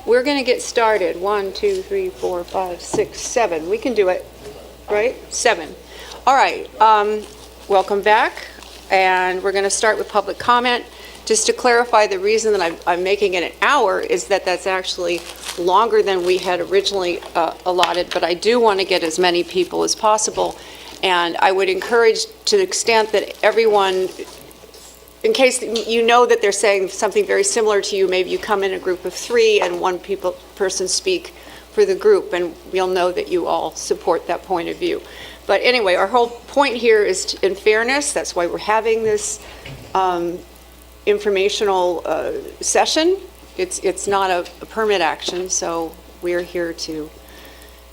we're going to get started. 1, 2, 3, 4, 5, 6, 7. We can do it, right? 7. All right. Welcome back. And we're going to start with public comment. Just to clarify, the reason that I'm making it an hour is that that's actually longer than we had originally allotted, but I do want to get as many people as possible. And I would encourage, to the extent that everyone, in case you know that they're saying something very similar to you, maybe you come in a group of 3 and one person speak for the group, and we'll know that you all support that point of view. But anyway, our whole point here is in fairness. That's why we're having this informational session. It's not a permit action, so we're here to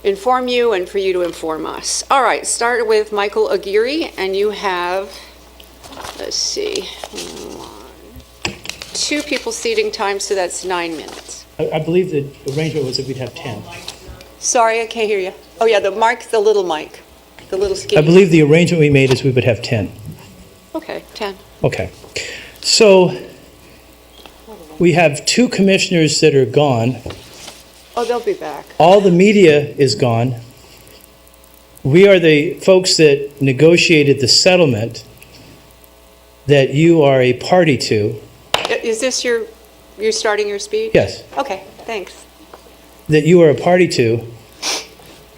inform you and for you to inform us. All right, start with Michael Aguirre, and you have, let's see, 2 people seating time, so that's 9 minutes. I believe the arrangement was that we'd have 10. Sorry, I can't hear you. Oh yeah, the little mic, the little skinny. I believe the arrangement we made is we would have 10. Okay, 10. Okay. So we have 2 commissioners that are gone. Oh, they'll be back. All the media is gone. We are the folks that negotiated the settlement that you are a party to. Is this you're starting your speech? Yes. Okay, thanks. That you are a party to,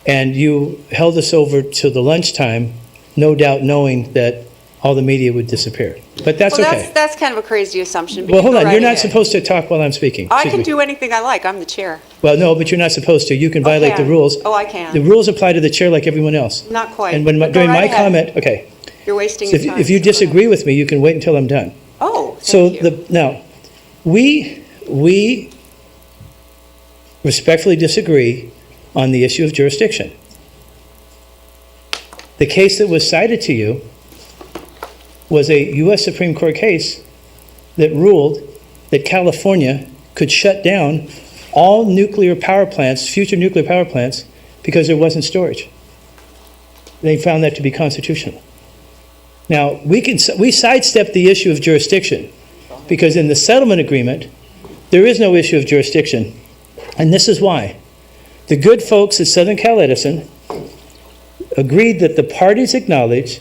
and you held us over till the lunchtime, no doubt knowing that all the media would disappear. But that's okay. That's kind of a crazy assumption. Well, hold on. You're not supposed to talk while I'm speaking. I can do anything I like. I'm the chair. Well, no, but you're not supposed to. You can violate the rules. Oh, I can. The rules apply to the chair like everyone else. Not quite. And during my comment, okay. You're wasting your time. If you disagree with me, you can wait until I'm done. Oh, thank you. Now, we respectfully disagree on the issue of jurisdiction. The case that was cited to you was a U.S. Supreme Court case that ruled that California could shut down all nuclear power plants, future nuclear power plants, because there wasn't storage. They found that to be constitutional. Now, we sidestep the issue of jurisdiction because in the settlement agreement, there is no issue of jurisdiction. And this is why. The good folks at Southern Cal Edison agreed that the parties acknowledge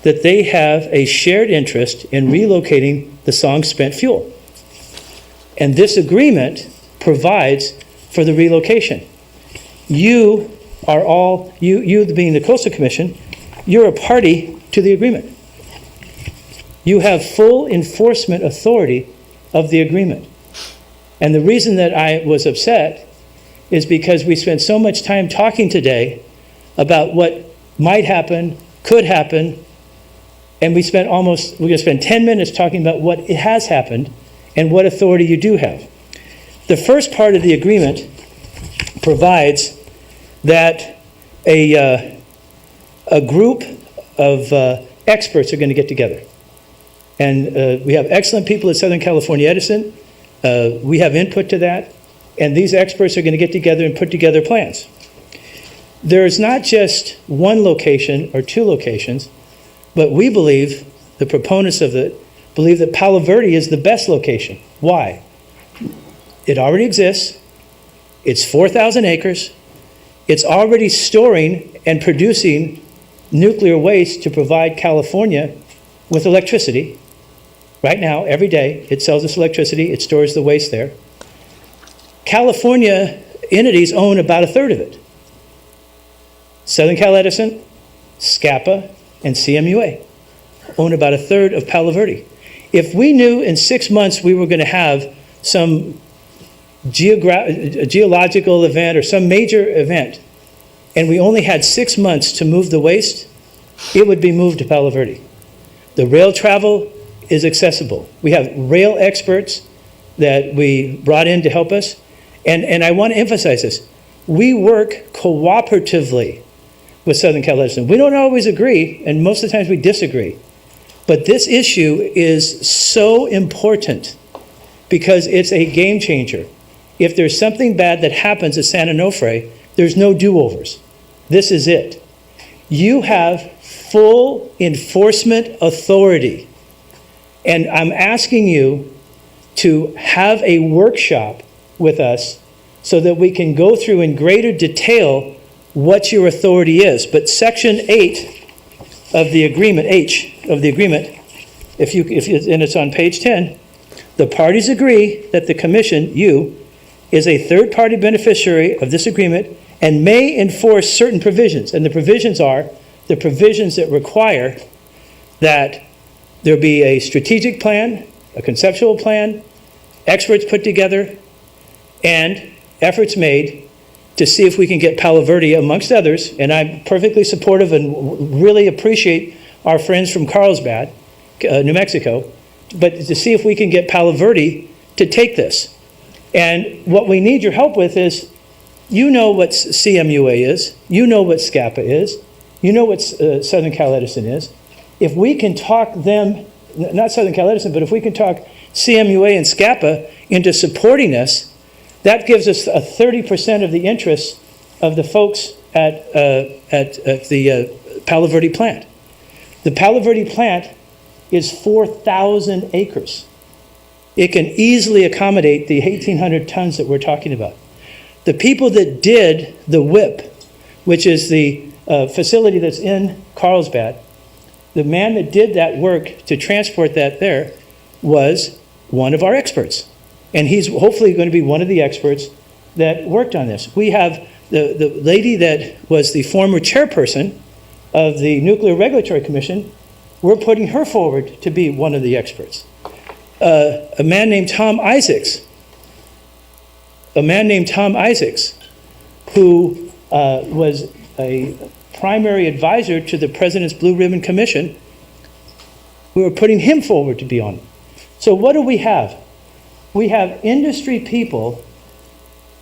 that they have a shared interest in relocating the song spent fuel. And this agreement provides for the relocation. You are all, you being the Coastal Commission, you're a party to the agreement. You have full enforcement authority of the agreement. And the reason that I was upset is because we spent so much time talking today about what might happen, could happen, and we're going to spend 10 minutes talking about what has happened and what authority you do have. The first part of the agreement provides that a group of experts are going to get together. And we have excellent people at Southern California Edison. We have input to that. And these experts are going to get together and put together plans. There is not just one location or 2 locations, but we believe, the proponents of it, believe that Palo Verde is the best location. Why? It already exists. It's 4,000 acres. It's already storing and producing nuclear waste to provide California with electricity. Right now, every day, it sells us electricity. It stores the waste there. California entities own about 1/3 of it. Southern Cal Edison, SCAPA, and CMUA own about 1/3 of Palo Verde. If we knew in 6 months we were going to have some geological event or some major event, and we only had 6 months to move the waste, it would be moved to Palo Verde. The rail travel is accessible. We have rail experts that we brought in to help us, and I want to emphasize this. We work cooperatively with Southern Cal Edison. We don't always agree, and most of the times we disagree. But this issue is so important because it's a game changer. If there's something bad that happens at San Onofre, there's no do-overs. This is it. You have full enforcement authority. And I'm asking you to have a workshop with us so that we can go through in greater detail what your authority is. But Section 8 of the agreement, H of the agreement, and it's on page 10, the parties agree that the commission, you, is a third-party beneficiary of this agreement and may enforce certain provisions. And the provisions are the provisions that require that there be a strategic plan, a conceptual plan, experts put together, and efforts made to see if we can get Palo Verde, amongst others, and I'm perfectly supportive and really appreciate our friends from Carlsbad, New Mexico, but to see if we can get Palo Verde to take this. And what we need your help with is, you know what CMUA is, you know what SCAPA is, you know what Southern Cal Edison is. If we can talk them, not Southern Cal Edison, but if we can talk CMUA and SCAPA into supporting us, that gives us a 30% of the interests of the folks at the Palo Verde plant. The Palo Verde plant is 4,000 acres. It can easily accommodate the 1,800 tons that we're talking about. The people that did the WIP, which is the facility that's in Carlsbad, the man that did that work to transport that there was one of our experts. And he's hopefully going to be one of the experts that worked on this. We have the lady that was the former chairperson of the Nuclear Regulatory Commission. We're putting her forward to be one of the experts. A man named Tom Isaacs, who was a primary advisor to the President's Blue Ribbon Commission. We were putting him forward to be on it. So what do we have? We have industry people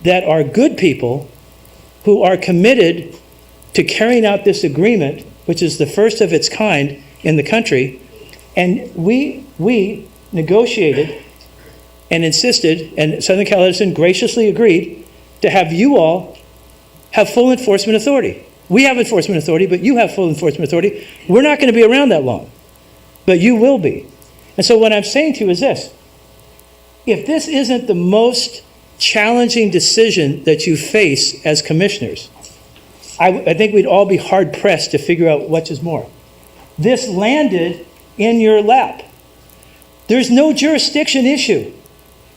that are good people who are committed to carrying out this agreement, which is the first of its kind in the country. And we negotiated and insisted, and Southern Cal Edison graciously agreed to have you all have full enforcement authority. We have enforcement authority, but you have full enforcement authority. We're not going to be around that long, but you will be. And so what I'm saying to you is this: if this isn't the most challenging decision that you face as commissioners, I think we'd all be hard-pressed to figure out which is more. This landed in your lap. There's no jurisdiction issue.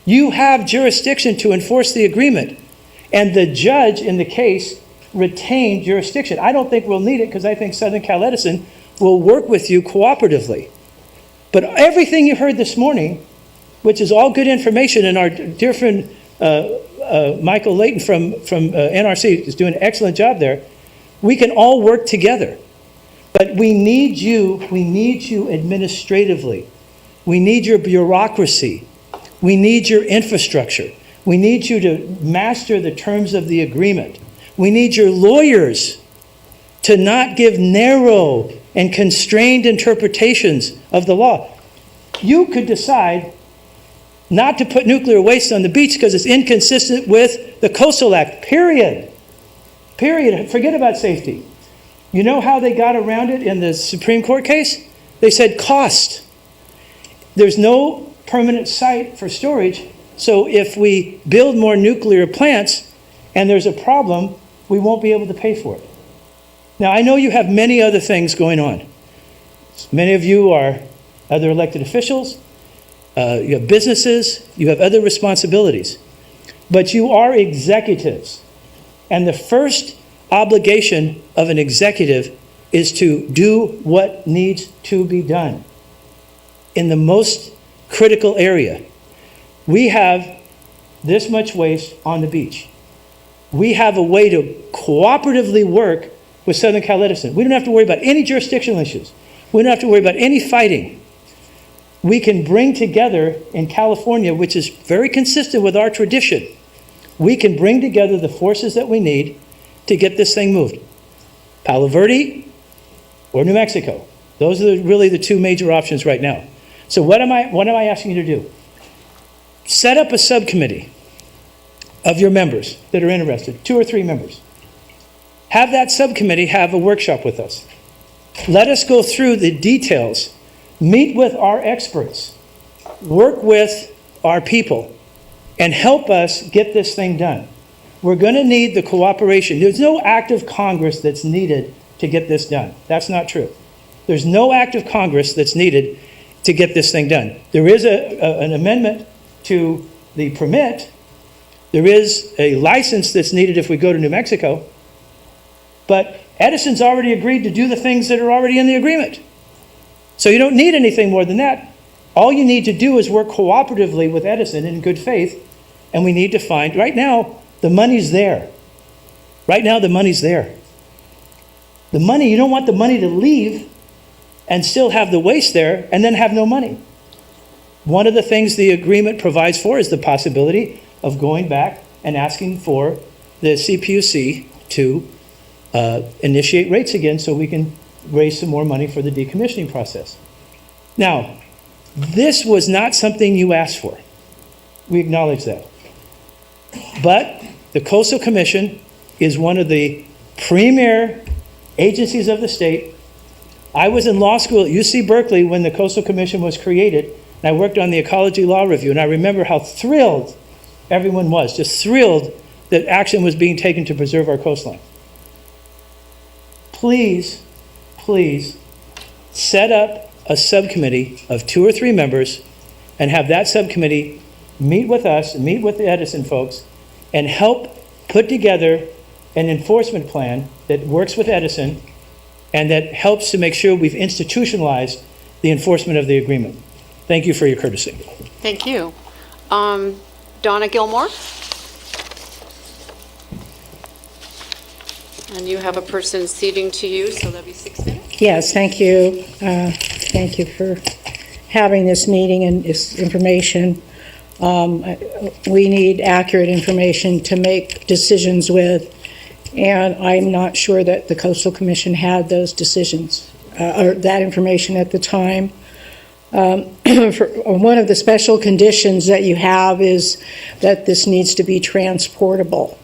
You have jurisdiction to enforce the agreement. And the judge in the case retained jurisdiction. I don't think we'll need it because I think Southern Cal Edison will work with you cooperatively. But everything you heard this morning, which is all good information, and our dear friend Michael Layton from NRC is doing an excellent job there, we can all work together. But we need you administratively. We need your bureaucracy. We need your infrastructure. We need you to master the terms of the agreement. We need your lawyers to not give narrow and constrained interpretations of the law. You could decide not to put nuclear waste on the beach because it's inconsistent with the Coastal Act, period. Period. Forget about safety. You know how they got around it in the Supreme Court case? They said cost. There's no permanent site for storage, so if we build more nuclear plants and there's a problem, we won't be able to pay for it. Now, I know you have many other things going on. Many of you are other elected officials, you have businesses, you have other responsibilities, but you are executives. And the first obligation of an executive is to do what needs to be done in the most critical area. We have this much waste on the beach. We have a way to cooperatively work with Southern Cal Edison. We don't have to worry about any jurisdictional issues. We don't have to worry about any fighting. We can bring together in California, which is very consistent with our tradition, we can bring together the forces that we need to get this thing moved. Palo Verde or New Mexico. Those are really the two major options right now. So what am I asking you to do? Set up a subcommittee of your members that are interested, 2 or 3 members. Have that subcommittee have a workshop with us. Let us go through the details, meet with our experts, work with our people, and help us get this thing done. we're going to need the cooperation. There's no act of Congress that's needed to get this done. That's not true. There's no act of Congress that's needed to get this thing done. There is an amendment to the permit. There is a license that's needed if we go to New Mexico. But Edison's already agreed to do the things that are already in the agreement. So you don't need anything more than that. All you need to do is work cooperatively with Edison in good faith. And we need to find, right now, the money's there. Right now, the money's there. The money, you don't want the money to leave and still have the waste there and then have no money. One of the things the agreement provides for is the possibility of going back and asking for the CPUC to initiate rates again so we can raise some more money for the decommissioning process. Now, this was not something you asked for. We acknowledge that. But the Coastal Commission is one of the premier agencies of the state. I was in law school at UC Berkeley when the Coastal Commission was created, and I worked on the Ecology Law Review, and I remember how thrilled everyone was, just thrilled that action was being taken to preserve our coastline. Please, please set up a subcommittee of 2 or 3 members and have that subcommittee meet with us, meet with the Edison folks, and help put together an enforcement plan that works with Edison and that helps to make sure we've institutionalized the enforcement of the agreement. Thank you for your courtesy. Thank you. Donna Gilmore? And you have a person ceding to you, so that'll be 6 minutes. Yes, thank you. Thank you for having this meeting and this information. We need accurate information to make decisions with, and I'm not sure that the Coastal Commission had those decisions or that information at the time. One of the special conditions that you have is that this needs to be transportable.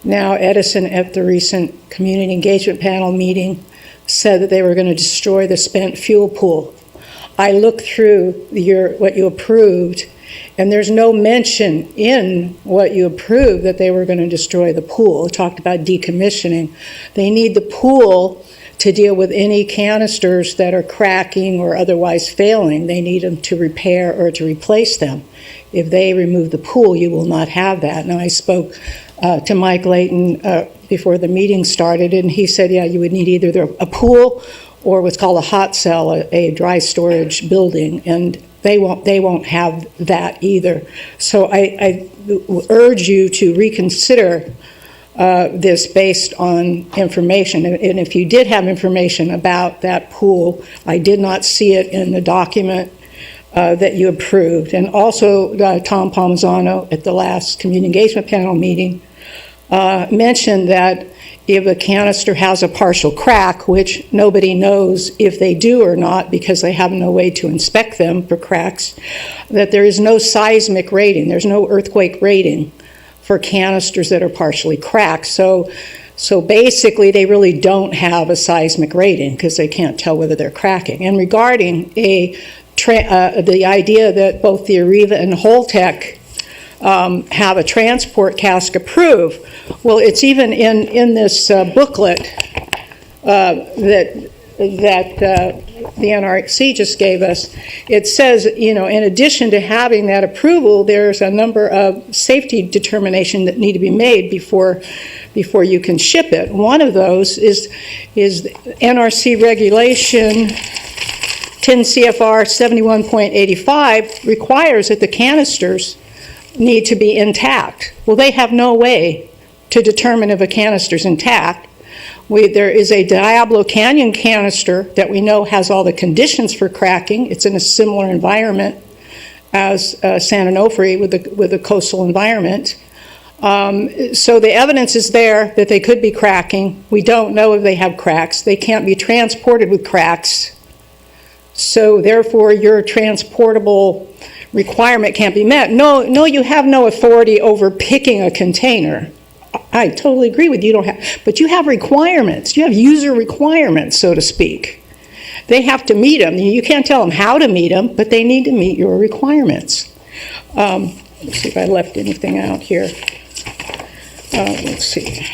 Now, Edison at the recent Community Engagement Panel meeting said that they were going to destroy the spent fuel pool. I looked through what you approved, and there's no mention in what you approved that they were going to destroy the pool. It talked about decommissioning. They need the pool to deal with any canisters that are cracking or otherwise failing. They need them to repair or to replace them. If they remove the pool, you will not have that. Now, I spoke to Mike Layton before the meeting started, and he said, yeah, you would need either a pool or what's called a hot cell, a dry storage building, and they won't have that either. So I urge you to reconsider this based on information. And if you did have information about that pool, I did not see it in the document that you approved. And also, Tom Palmisano at the last Community Engagement Panel meeting mentioned that if a canister has a partial crack, which nobody knows if they do or not because they have no way to inspect them for cracks, that there is no seismic rating, there's no earthquake rating for canisters that are partially cracked. So basically, they really don't have a seismic rating because they can't tell whether they're cracking. And regarding the idea that both the Areva and Holtec have a transport cask approved, well, it's even in this booklet that the NRC just gave us. It says, in addition to having that approval, there's a number of safety determinations that need to be made before you can ship it. One of those is NRC regulation 10 CFR 71.85 requires that the canisters need to be intact. Well, they have no way to determine if a canister's intact. There is a Diablo Canyon canister that we know has all the conditions for cracking. It's in a similar environment as San Onofre with the coastal environment. So the evidence is there that they could be cracking. We don't know if they have cracks. They can't be transported with cracks. So therefore, your transportable requirement can't be met. No, you have no authority over picking a container. I totally agree with you. But you have requirements. You have user requirements, so to speak. They have to meet them. You can't tell them how to meet them, but they need to meet your requirements. Let's see if I left anything out here. let's see.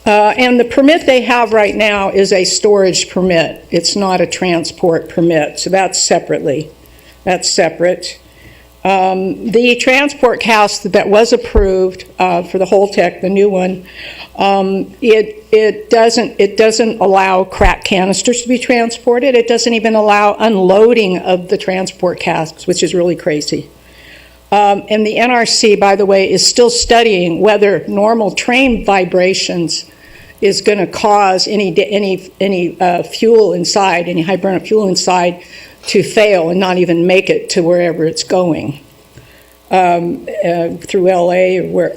And the permit they have right now is a storage permit. It's not a transport permit, so that's separately. That's separate. The transport cast that was approved for the Holtec, the new one, it doesn't allow crack canisters to be transported. It doesn't even allow unloading of the transport casks, which is really crazy. And the NRC, by the way, is still studying whether normal train vibrations is going to cause any fuel inside, any high burnup fuel inside, to fail and not even make it to wherever it's going, through LA or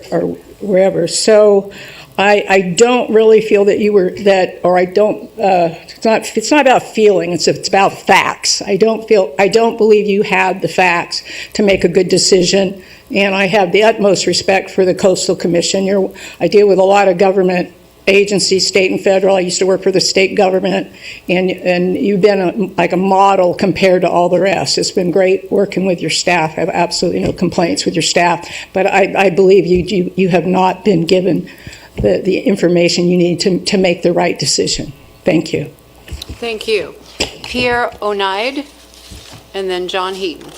wherever. So I don't really feel that you were that, or I don't. It's not about feeling. It's about facts. I don't believe you had the facts to make a good decision. And I have the utmost respect for the Coastal Commission. I deal with a lot of government agencies, state and federal. I used to work for the state government, and you've been like a model compared to all the rest. It's been great working with your staff. I have absolutely no complaints with your staff, but I believe you have not been given the information you need to make the right decision. Thank you. Thank you. Pierre Oneid, and then John Heaton.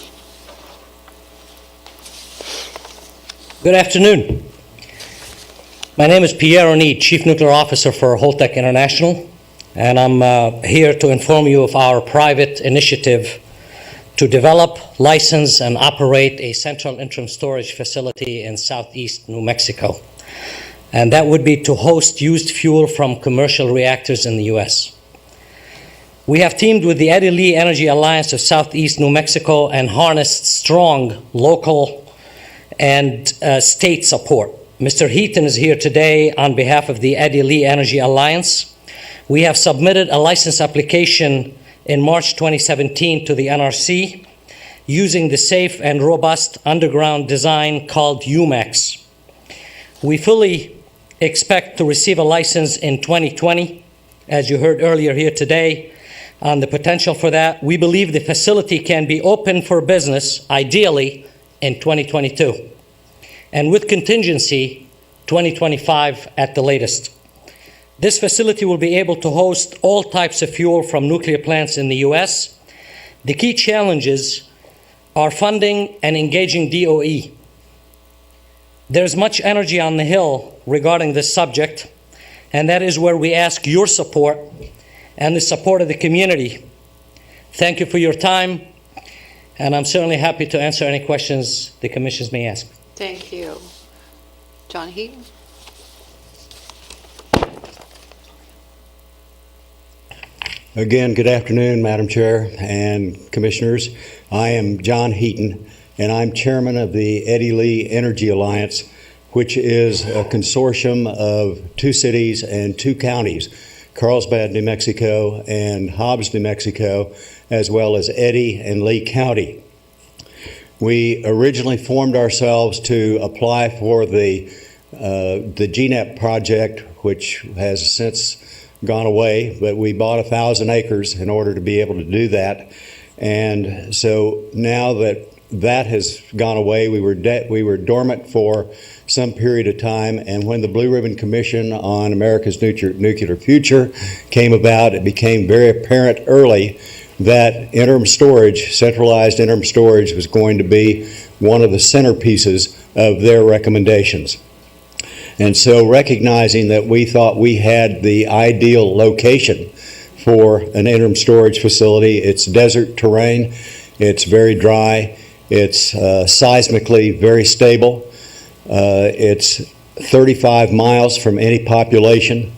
Good afternoon. My name is Pierre Oneid, Chief Nuclear Officer for Holtec International, and I'm here to inform you of our private initiative to develop, license, and operate a central interim storage facility in southeast New Mexico. And that would be to host used fuel from commercial reactors in the U.S. We have teamed with the Eddie Lee Energy Alliance of Southeast New Mexico and harnessed strong local and state support. Mr. Heaton is here today on behalf of the Eddie Lee Energy Alliance. We have submitted a license application in March 2017 to the NRC using the safe and robust underground design called UMAX. We fully expect to receive a license in 2020, as you heard earlier here today, on the potential for that. We believe the facility can be open for business, ideally, in 2022. And with contingency, 2025 at the latest. This facility will be able to host all types of fuel from nuclear plants in the U.S. The key challenges are funding and engaging DOE. There's much energy on the Hill regarding this subject, and that is where we ask your support and the support of the community. Thank you for your time, and I'm certainly happy to answer any questions the commissions may ask. Thank you. John Heaton? Again, good afternoon, Madam Chair and Commissioners. I am John Heaton, and I'm Chairman of the Eddie Lee Energy Alliance, which is a consortium of 2 cities and 2 counties, Carlsbad, New Mexico, and Hobbs, New Mexico, as well as Eddy and Lee County. We originally formed ourselves to apply for the GNEP project, which has since gone away, but we bought 1,000 acres in order to be able to do that. And so now that that has gone away, we were dormant for some period of time, and when the Blue Ribbon Commission on America's Nuclear Future came about, it became very apparent early that interim storage, centralized interim storage, was going to be one of the centerpieces of their recommendations. And so, recognizing that we thought we had the ideal location for an interim storage facility, it's desert terrain, it's very dry, it's seismically very stable, it's 35 miles from any population.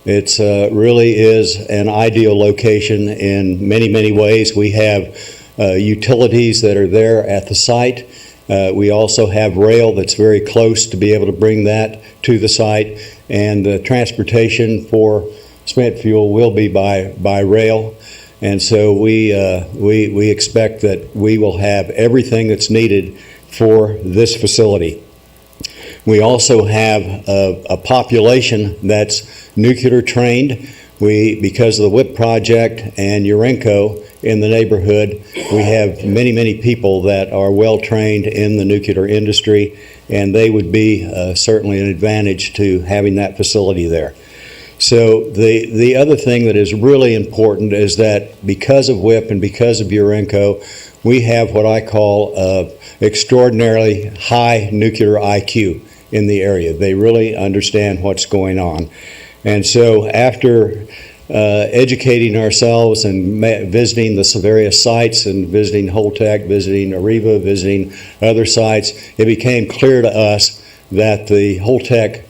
It really is an ideal location in many, many ways. We have utilities that are there at the site. We also have rail that's very close to be able to bring that to the site, and the transportation for spent fuel will be by rail. And so we expect that we will have everything that's needed for this facility. We also have a population that's nuclear trained. Because of the WIP project and Urenco in the neighborhood, we have many, many people that are well trained in the nuclear industry, and they would be certainly an advantage to having that facility there. So the other thing that is really important is that because of WIP and because of Urenco, we have what I call extraordinarily high nuclear IQ in the area. They really understand what's going on. And so after educating ourselves and visiting the various sites and visiting Holtec, visiting Areva, visiting other sites, it became clear to us that the Holtec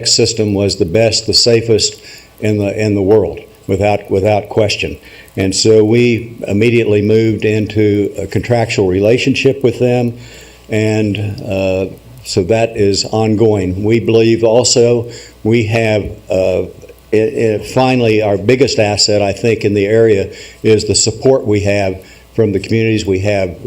system was the best, the safest in the world, without question. And so we immediately moved into a contractual relationship with them, and so that is ongoing. We believe also we have finally, our biggest asset, I think, in the area is the support we have from the communities. We have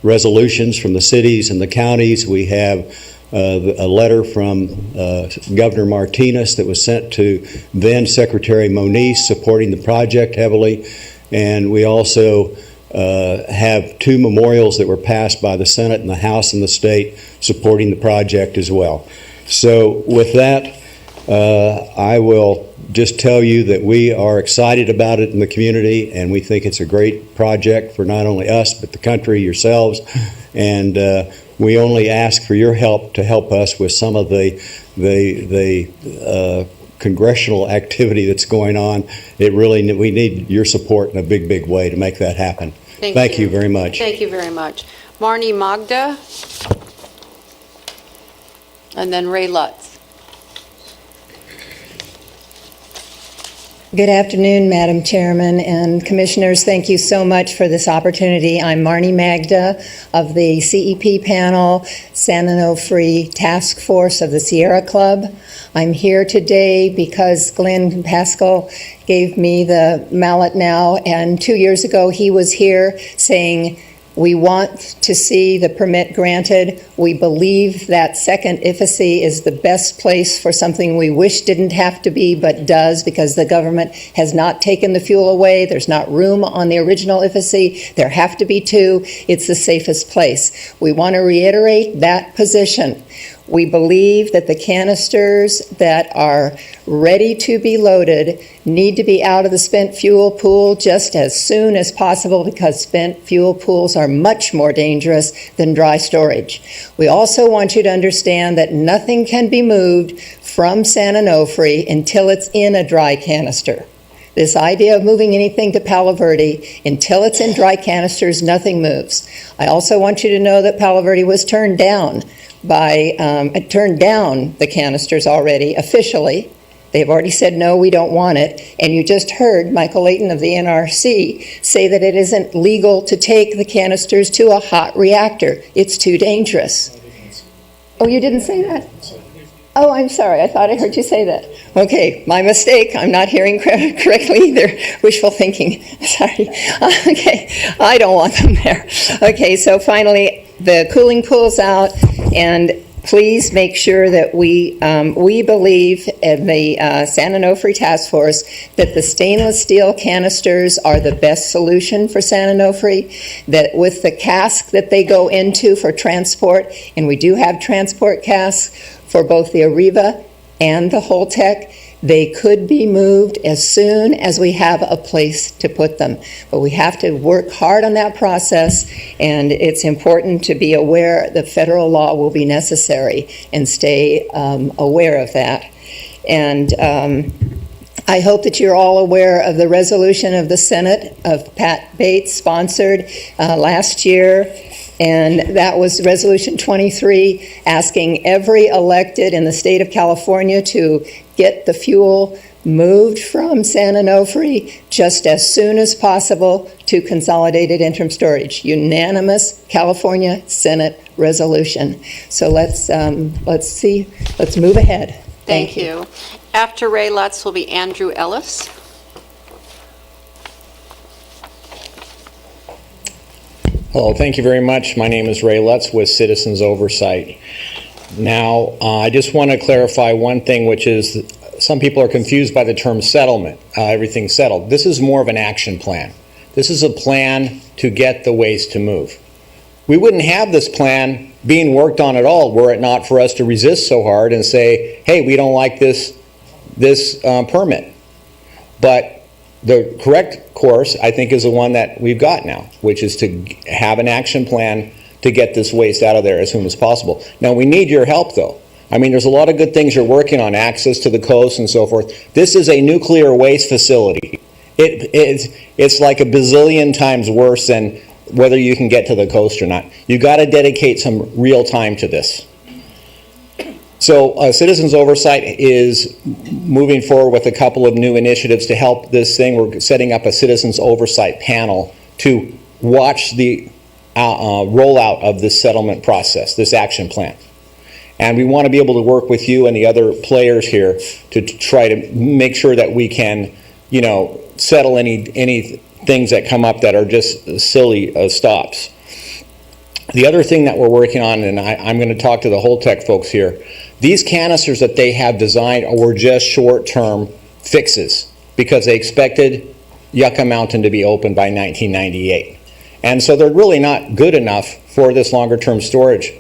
resolutions from the cities and the counties. We have a letter from Governor Martinez that was sent to then Secretary Moniz supporting the project heavily. And we also have 2 memorials that were passed by the Senate and the House and the state supporting the project as well. So with that, I will just tell you that we are excited about it in the community, and we think it's a great project for not only us, but the country, yourselves. And we only ask for your help to help us with some of the congressional activity that's going on. We need your support in a big, big way to make that happen. Thank you very much. Thank you very much. Marni Magda, and then Ray Lutz. Good afternoon, Madam Chairman and Commissioners. Thank you so much for this opportunity. I'm Marni Magda of the CEP panel, San Onofre Task Force of the Sierra Club. I'm here today because Glenn Pascal gave me the mallet now, and 2 years ago he was here saying, we want to see the permit granted. We believe that second IFAC is the best place for something we wish didn't have to be, but does, because the government has not taken the fuel away. There's not room on the original IFAC. There have to be 2. It's the safest place. We want to reiterate that position. We believe that the canisters that are ready to be loaded need to be out of the spent fuel pool just as soon as possible, because spent fuel pools are much more dangerous than dry storage. We also want you to understand that nothing can be moved from San Onofre until it's in a dry canister. This idea of moving anything to Palo Verde, until it's in dry canisters, nothing moves. I also want you to know that Palo Verde was turned down the canisters already officially. They've already said, no, we don't want it. And you just heard Michael Layton of the NRC say that it isn't legal to take the canisters to a hot reactor. It's too dangerous. Oh, you didn't say that? Oh, I'm sorry. I thought I heard you say that. Okay, my mistake. I'm not hearing correctly either. Wishful thinking. Sorry. Okay, I don't want them there. Okay, so finally, the cooling pool's out, and please make sure that we believe in the San Onofre Task Force that the stainless steel canisters are the best solution for San Onofre, that with the cask that they go into for transport, and we do have transport casks for both the Areva and the Holtec, they could be moved as soon as we have a place to put them. But we have to work hard on that process, and it's important to be aware that federal law will be necessary and stay aware of that. And I hope that you're all aware of the resolution of the Senate of Pat Bates sponsored last year. And that was Resolution 23, asking every elected in the state of California to get the fuel moved from San Onofre just as soon as possible to consolidated interim storage. Unanimous California Senate resolution. So let's move ahead. Thank you. After Ray Lutz will be Andrew Ellis. Hello, thank you very much. My name is Ray Lutz with Citizens Oversight. Now, I just want to clarify one thing, which is some people are confused by the term settlement, everything's settled. This is more of an action plan. This is a plan to get the waste to move. We wouldn't have this plan being worked on at all were it not for us to resist so hard and say, hey, we don't like this permit. But the correct course, I think, is the one that we've got now, which is to have an action plan to get this waste out of there as soon as possible. Now, we need your help, though. I mean, there's a lot of good things you're working on, access to the coast and so forth. This is a nuclear waste facility. It's like a bazillion times worse than whether you can get to the coast or not. You've got to dedicate some real time to this. So Citizens Oversight is moving forward with a couple of new initiatives to help this thing. We're setting up a Citizens Oversight panel to watch the rollout of this settlement process, this action plan. And we want to be able to work with you and the other players here to try to make sure that we can, you know, settle any things that come up that are just silly stops. The other thing that we're working on, and I'm going to talk to the Holtec folks here, these canisters that they have designed were just short-term fixes because they expected Yucca Mountain to be open by 1998. And so they're really not good enough for this longer-term storage.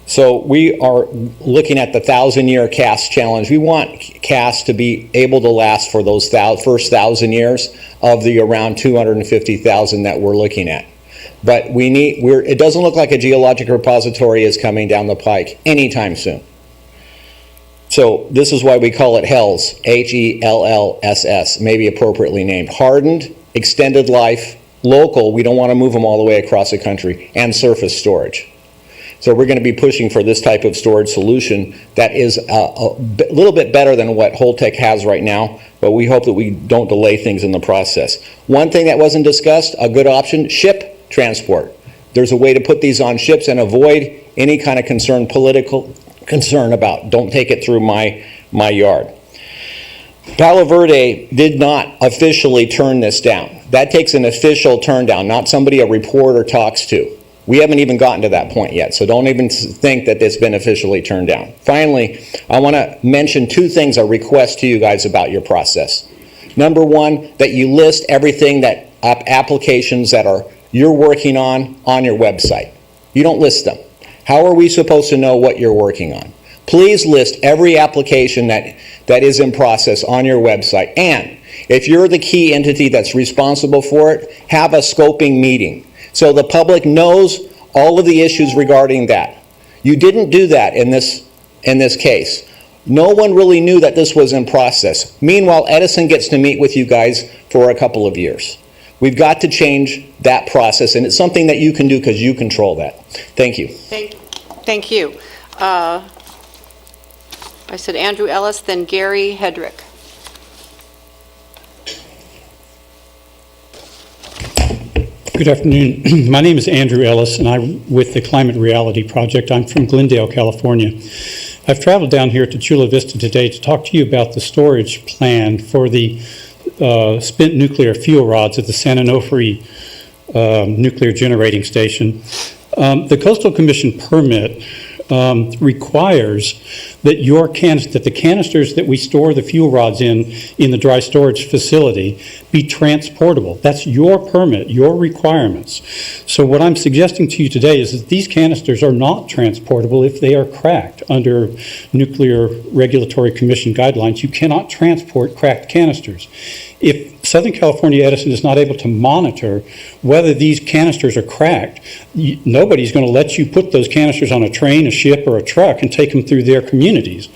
So we are looking at the 1,000-year cask challenge. We want casks to be able to last for those first 1,000 years of the around 250,000 that we're looking at. But it doesn't look like a geologic repository is coming down the pike anytime soon. So this is why we call it HELLS, HELLSS, maybe appropriately named. Hardened, extended life, local, we don't want to move them all the way across the country, and surface storage. So we're going to be pushing for this type of storage solution that is a little bit better than what Holtec has right now, but we hope that we don't delay things in the process. One thing that wasn't discussed, a good option, ship transport. There's a way to put these on ships and avoid any kind of political concern about don't take it through my yard. Palo Verde did not officially turn this down. That takes an official turn down, not somebody a reporter talks to. We haven't even gotten to that point yet, so don't even think that it's been officially turned down. Finally, I want to mention two things, a request to you guys about your process. Number one, that you list everything that applications that you're working on your website. You don't list them. How are we supposed to know what you're working on? Please list every application that is in process on your website. And if you're the key entity that's responsible for it, have a scoping meeting so the public knows all of the issues regarding that. You didn't do that in this case. No one really knew that this was in process. Meanwhile, Edison gets to meet with you guys for a couple of years. We've got to change that process, and it's something that you can do because you control that. Thank you. Thank you. I said Andrew Ellis, then Gary Hedrick. Good afternoon. My name is Andrew Ellis, and I'm with the Climate Reality Project. I'm from Glendale, California. I've traveled down here to Chula Vista today to talk to you about the storage plan for the spent nuclear fuel rods at the San Onofre nuclear generating station. The Coastal Commission permit requires that that the canisters that we store the fuel rods in the dry storage facility be transportable. That's your permit, your requirements. So what I'm suggesting to you today is that these canisters are not transportable if they are cracked. Under Nuclear Regulatory Commission guidelines, you cannot transport cracked canisters. If Southern California Edison is not able to monitor whether these canisters are cracked, nobody's going to let you put those canisters on a train, a ship, or a truck and take them through their communities.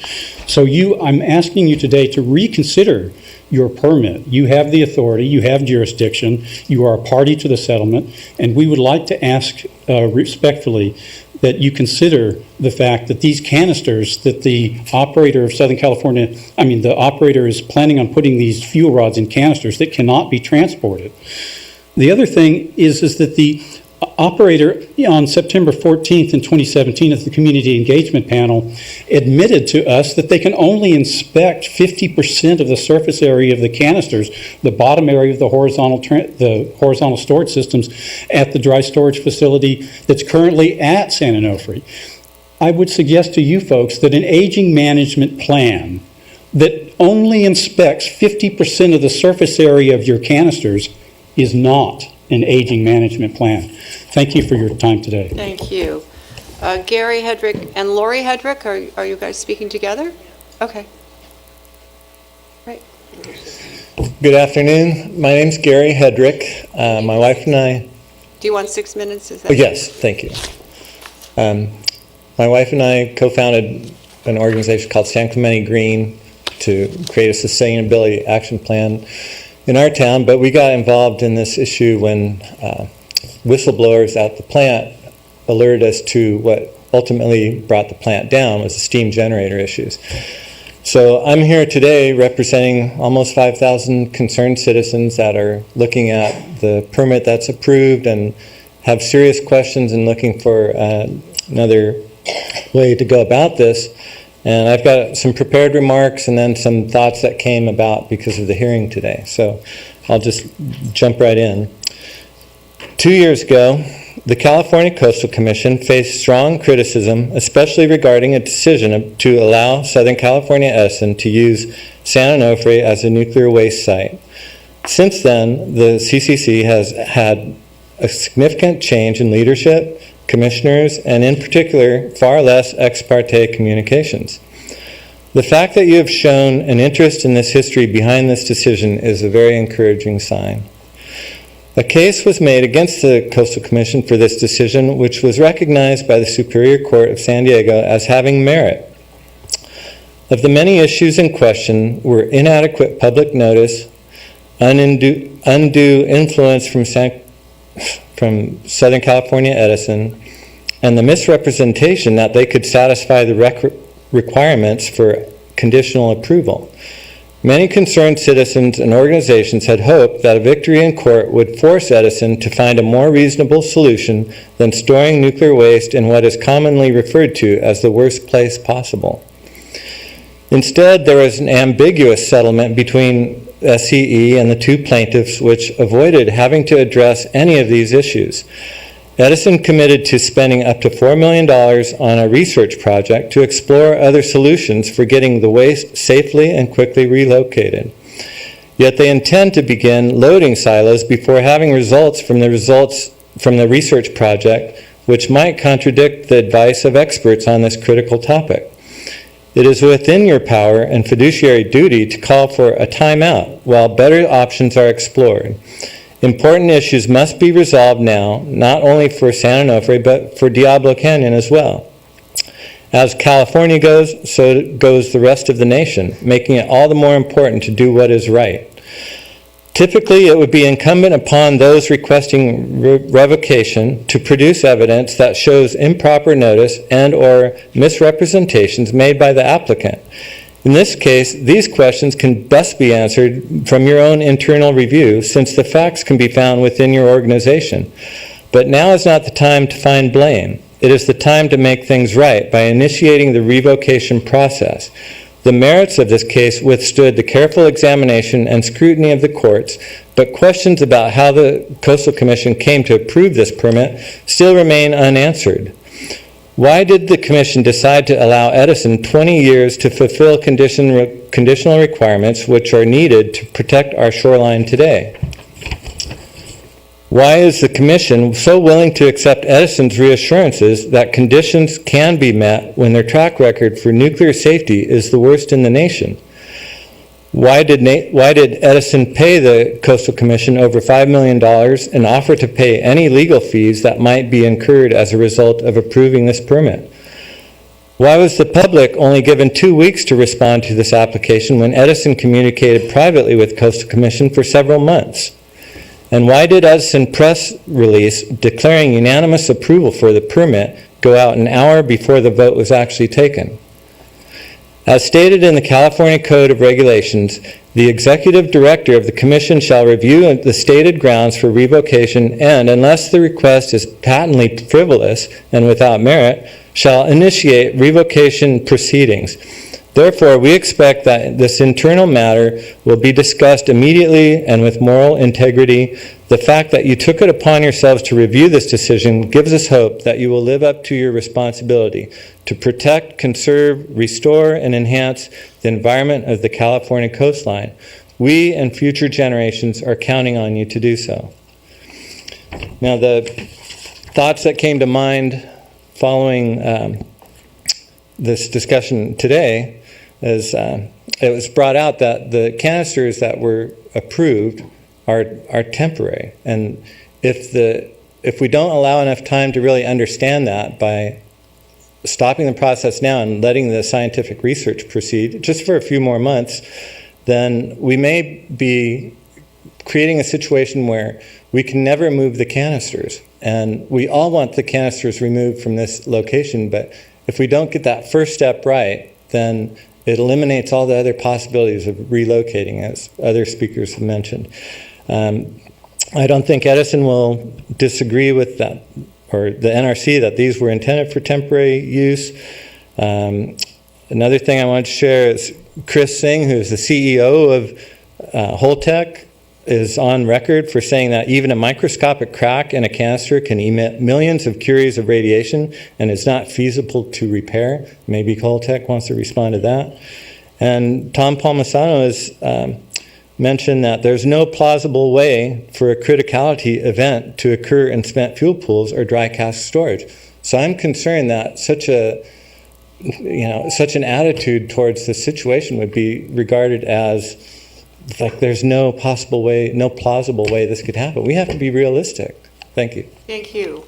So I'm asking you today to reconsider your permit. You have the authority, you have jurisdiction, you are a party to the settlement, and we would like to ask respectfully that you consider the fact that these canisters that the operator of Southern California, the operator is planning on putting these fuel rods in canisters that cannot be transported. The other thing is that the operator on September 14th in 2017 at the Community Engagement Panel admitted to us that they can only inspect 50% of the surface area of the canisters, the bottom area of the horizontal storage systems at the dry storage facility that's currently at San Onofre. I would suggest to you folks that an aging management plan that only inspects 50% of the surface area of your canisters is not and aging management plan. Thank you for your time today. Thank you. Gary Hedrick and Lori Hedrick, are you guys speaking together? Okay. Great. Good afternoon. My name's Gary Hedrick. My wife and I... Do you want 6 minutes? Is that yes, thank you. My wife and I co-founded an organization called San Clemente Green to create a sustainability action plan in our town, but we got involved in this issue when whistleblowers at the plant alerted us to what ultimately brought the plant down, was the steam generator issues. So I'm here today representing almost 5,000 concerned citizens that are looking at the permit that's approved and have serious questions and looking for another way to go about this. And I've got some prepared remarks and then some thoughts that came about because of the hearing today. So I'll just jump right in. 2 years ago, the California Coastal Commission faced strong criticism, especially regarding a decision to allow Southern California Edison to use San Onofre as a nuclear waste site. Since then, the CCC has had a significant change in leadership, commissioners, and in particular, far less ex parte communications. The fact that you have shown an interest in this history behind this decision is a very encouraging sign. A case was made against the Coastal Commission for this decision, which was recognized by the Superior Court of San Diego as having merit. Of the many issues in question were inadequate public notice, undue influence from Southern California Edison, and the misrepresentation that they could satisfy the requirements for conditional approval. Many concerned citizens and organizations had hoped that a victory in court would force Edison to find a more reasonable solution than storing nuclear waste in what is commonly referred to as the worst place possible. Instead, there was an ambiguous settlement between SCE and the two plaintiffs which avoided having to address any of these issues. Edison committed to spending up to $4 million on a research project to explore other solutions for getting the waste safely and quickly relocated. Yet they intend to begin loading silos before having results from the research project, which might contradict the advice of experts on this critical topic. It is within your power and fiduciary duty to call for a timeout while better options are explored. Important issues must be resolved now, not only for San Onofre, but for Diablo Canyon as well. As California goes, so goes the rest of the nation, making it all the more important to do what is right. Typically, it would be incumbent upon those requesting revocation to produce evidence that shows improper notice and/or misrepresentations made by the applicant. In this case, these questions can best be answered from your own internal review, since the facts can be found within your organization. But now is not the time to find blame. It is the time to make things right by initiating the revocation process. The merits of this case withstood the careful examination and scrutiny of the courts, but questions about how the Coastal Commission came to approve this permit still remain unanswered. Why did the Commission decide to allow Edison 20 years to fulfill conditional requirements which are needed to protect our shoreline today? Why is the Commission so willing to accept Edison's reassurances that conditions can be met when their track record for nuclear safety is the worst in the nation? Why did Edison pay the Coastal Commission over $5 million and offer to pay any legal fees that might be incurred as a result of approving this permit? Why was the public only given 2 weeks to respond to this application when Edison communicated privately with Coastal Commission for several months? And why did Edison press release declaring unanimous approval for the permit go out an hour before the vote was actually taken? As stated in the California Code of Regulations, the executive director of the commission shall review the stated grounds for revocation and, unless the request is patently frivolous and without merit, shall initiate revocation proceedings. Therefore, we expect that this internal matter will be discussed immediately and with moral integrity. The fact that you took it upon yourselves to review this decision gives us hope that you will live up to your responsibility to protect, conserve, restore, and enhance the environment of the California coastline. We and future generations are counting on you to do so. Now, the thoughts that came to mind following this discussion today is it was brought out that the canisters that were approved are temporary, and if we don't allow enough time to really understand that by stopping the process now and letting the scientific research proceed just for a few more months, then we may be creating a situation where we can never move the canisters. And we all want the canisters removed from this location, but if we don't get that first step right, then it eliminates all the other possibilities of relocating, as other speakers have mentioned. I don't think Edison will disagree with that, or the NRC, that these were intended for temporary use. Another thing I wanted to share is Chris Singh, who's the CEO of Holtec, is on record for saying that even a microscopic crack in a canister can emit millions of curies of radiation and is not feasible to repair. Maybe Holtec wants to respond to that. And Tom Palmisano has mentioned that there's no plausible way for a criticality event to occur in spent fuel pools or dry cask storage. So I'm concerned that such an attitude towards the situation would be regarded as like there's no possible way, no plausible way this could happen. We have to be realistic. Thank you. Thank you.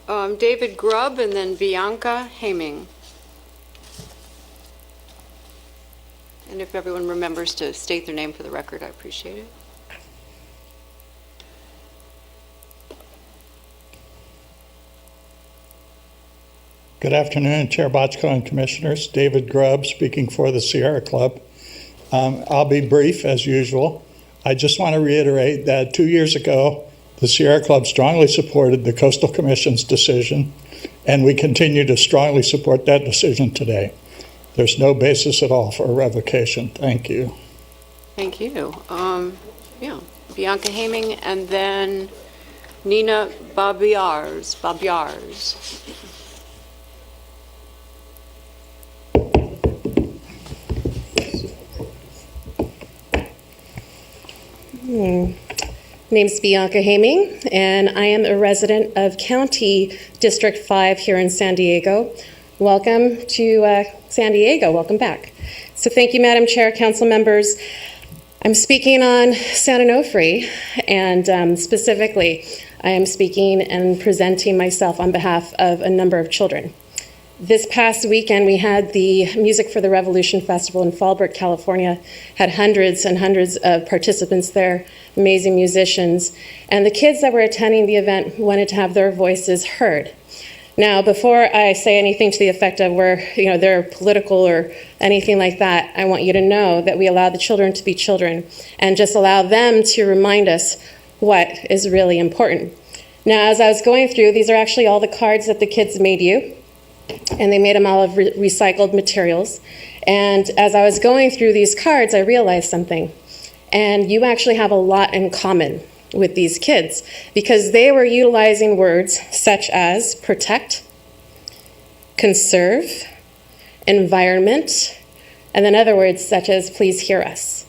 David Grubb and then Bianca Haming. And if everyone remembers to state their name for the record, I appreciate it. Good afternoon, Chair Bochco and Commissioners. David Grubb speaking for the Sierra Club. I'll be brief as usual. I just want to reiterate that 2 years ago, the Sierra Club strongly supported the Coastal Commission's decision, and we continue to strongly support that decision today. There's no basis at all for a revocation. Thank you. Thank you. Yeah, Bianca Haming and then Nina Babiarz. Name's Bianca Haming, and I am a resident of County District 5 here in San Diego. Welcome to San Diego. Welcome back. So thank you, Madam Chair, council members. I'm speaking on San Onofre, and specifically, I am speaking and presenting myself on behalf of a number of children. This past weekend, we had the Music for the Revolution Festival in Fallbrook, California. Had hundreds and hundreds of participants there, amazing musicians. And the kids that were attending the event wanted to have their voices heard. Now, before I say anything to the effect of where they're political or anything like that, I want you to know that we allow the children to be children and just allow them to remind us what is really important. Now, as I was going through, these are actually all the cards that the kids made you. And they made them all of recycled materials. And as I was going through these cards, I realized something. And you actually have a lot in common with these kids because they were utilizing words such as protect, conserve, environment, and then other words such as please hear us.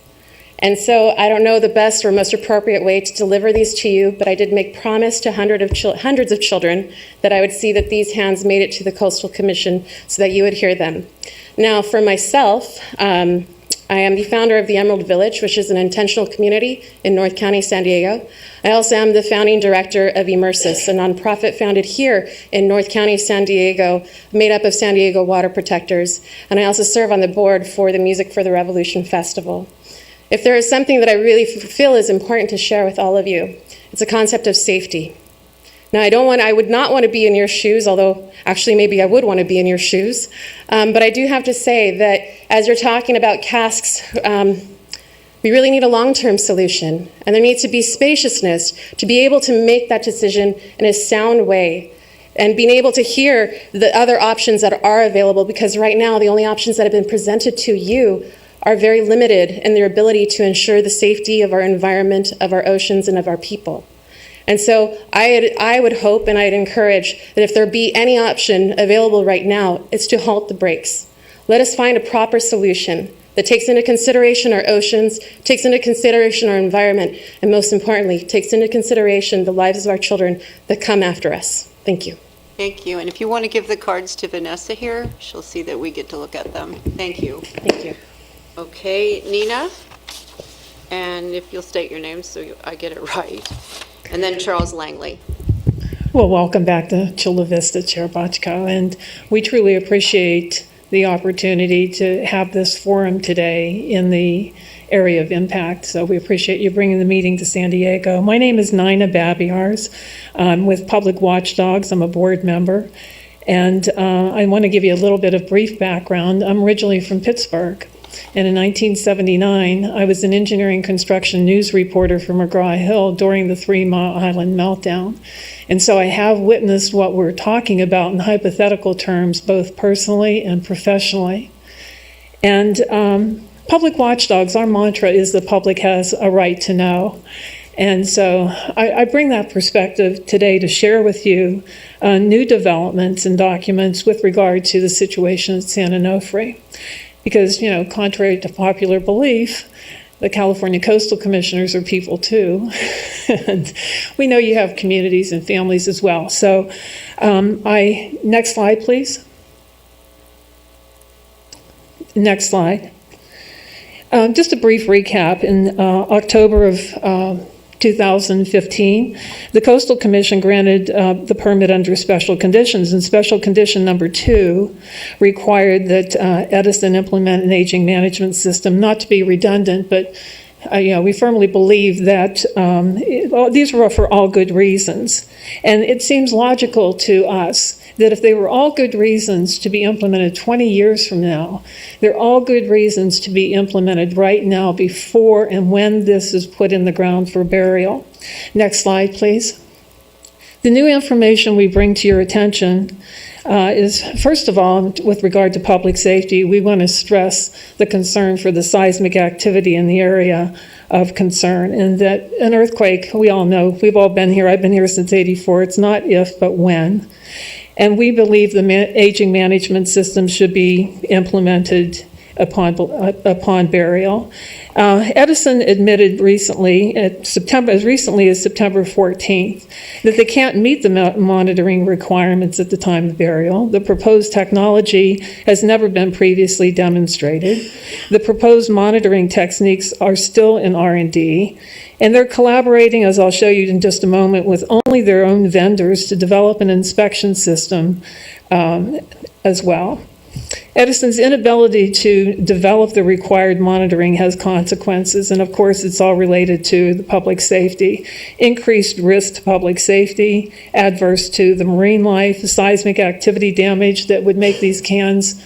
And so I don't know the best or most appropriate way to deliver these to you, but I did make promise to hundreds of children that I would see that these hands made it to the Coastal Commission so that you would hear them. Now, for myself, I am the founder of the Emerald Village, which is an intentional community in North County, San Diego. I also am the founding director of Immersis, a nonprofit founded here in North County, San Diego, made up of San Diego water protectors. And I also serve on the board for the Music for the Revolution Festival. If there is something that I really feel is important to share with all of you, it's a concept of safety. Now, I would not want to be in your shoes, although actually maybe I would want to be in your shoes. But I do have to say that as you're talking about casks, we really need a long-term solution. And there needs to be spaciousness to be able to make that decision in a sound way and being able to hear the other options that are available, because right now the only options that have been presented to you are very limited in their ability to ensure the safety of our environment, of our oceans, and of our people. And so I would hope and I'd encourage that if there be any option available right now, it's to halt the brakes. Let us find a proper solution that takes into consideration our oceans, takes into consideration our environment, and most importantly, takes into consideration the lives of our children that come after us. Thank you. Thank you. And if you want to give the cards to Vanessa here, she'll see that we get to look at them. Thank you. Thank you. Okay, Nina, and if you'll state your name so I get it right. And then Charles Langley. Well, welcome back to Chula Vista, Chair Bochco, and we truly appreciate the opportunity to have this forum today in the area of impact. So we appreciate you bringing the meeting to San Diego. My name is Nina Babiarz. I'm with Public Watchdogs. I'm a board member. And I want to give you a little bit of brief background. I'm originally from Pittsburgh. And in 1979, I was an engineering construction news reporter for McGraw-Hill during the 3 Mile Island meltdown. And so I have witnessed what we're talking about in hypothetical terms, both personally and professionally. And Public Watchdogs, our mantra is the public has a right to know. And so I bring that perspective today to share with you new developments and documents with regard to the situation at San Onofre. Because, you know, contrary to popular belief, the California Coastal Commissioners are people too. And we know you have communities and families as well. So next slide, please. Next slide. Just a brief recap. In October of 2015, the Coastal Commission granted the permit under special conditions, and special condition number 2 required that Edison implement an aging management system, not to be redundant, but we firmly believe that these were for all good reasons. And it seems logical to us that if they were all good reasons to be implemented 20 years from now, they're all good reasons to be implemented right now before and when this is put in the ground for burial. Next slide, please. The new information we bring to your attention is, first of all, with regard to public safety, we want to stress the concern for the seismic activity in the area of concern, and that an earthquake, we all know, we've all been here, I've been here since '84, it's not if, but when. And we believe the aging management system should be implemented upon burial. Edison admitted recently, as recently as September 14th, that they can't meet the monitoring requirements at the time of burial. The proposed technology has never been previously demonstrated. The proposed monitoring techniques are still in R&D, and they're collaborating, as I'll show you in just a moment, with only their own vendors to develop an inspection system as well. Edison's inability to develop the required monitoring has consequences, and of course it's all related to the public safety. Increased risk to public safety, adverse to the marine life, seismic activity damage that would make these cans,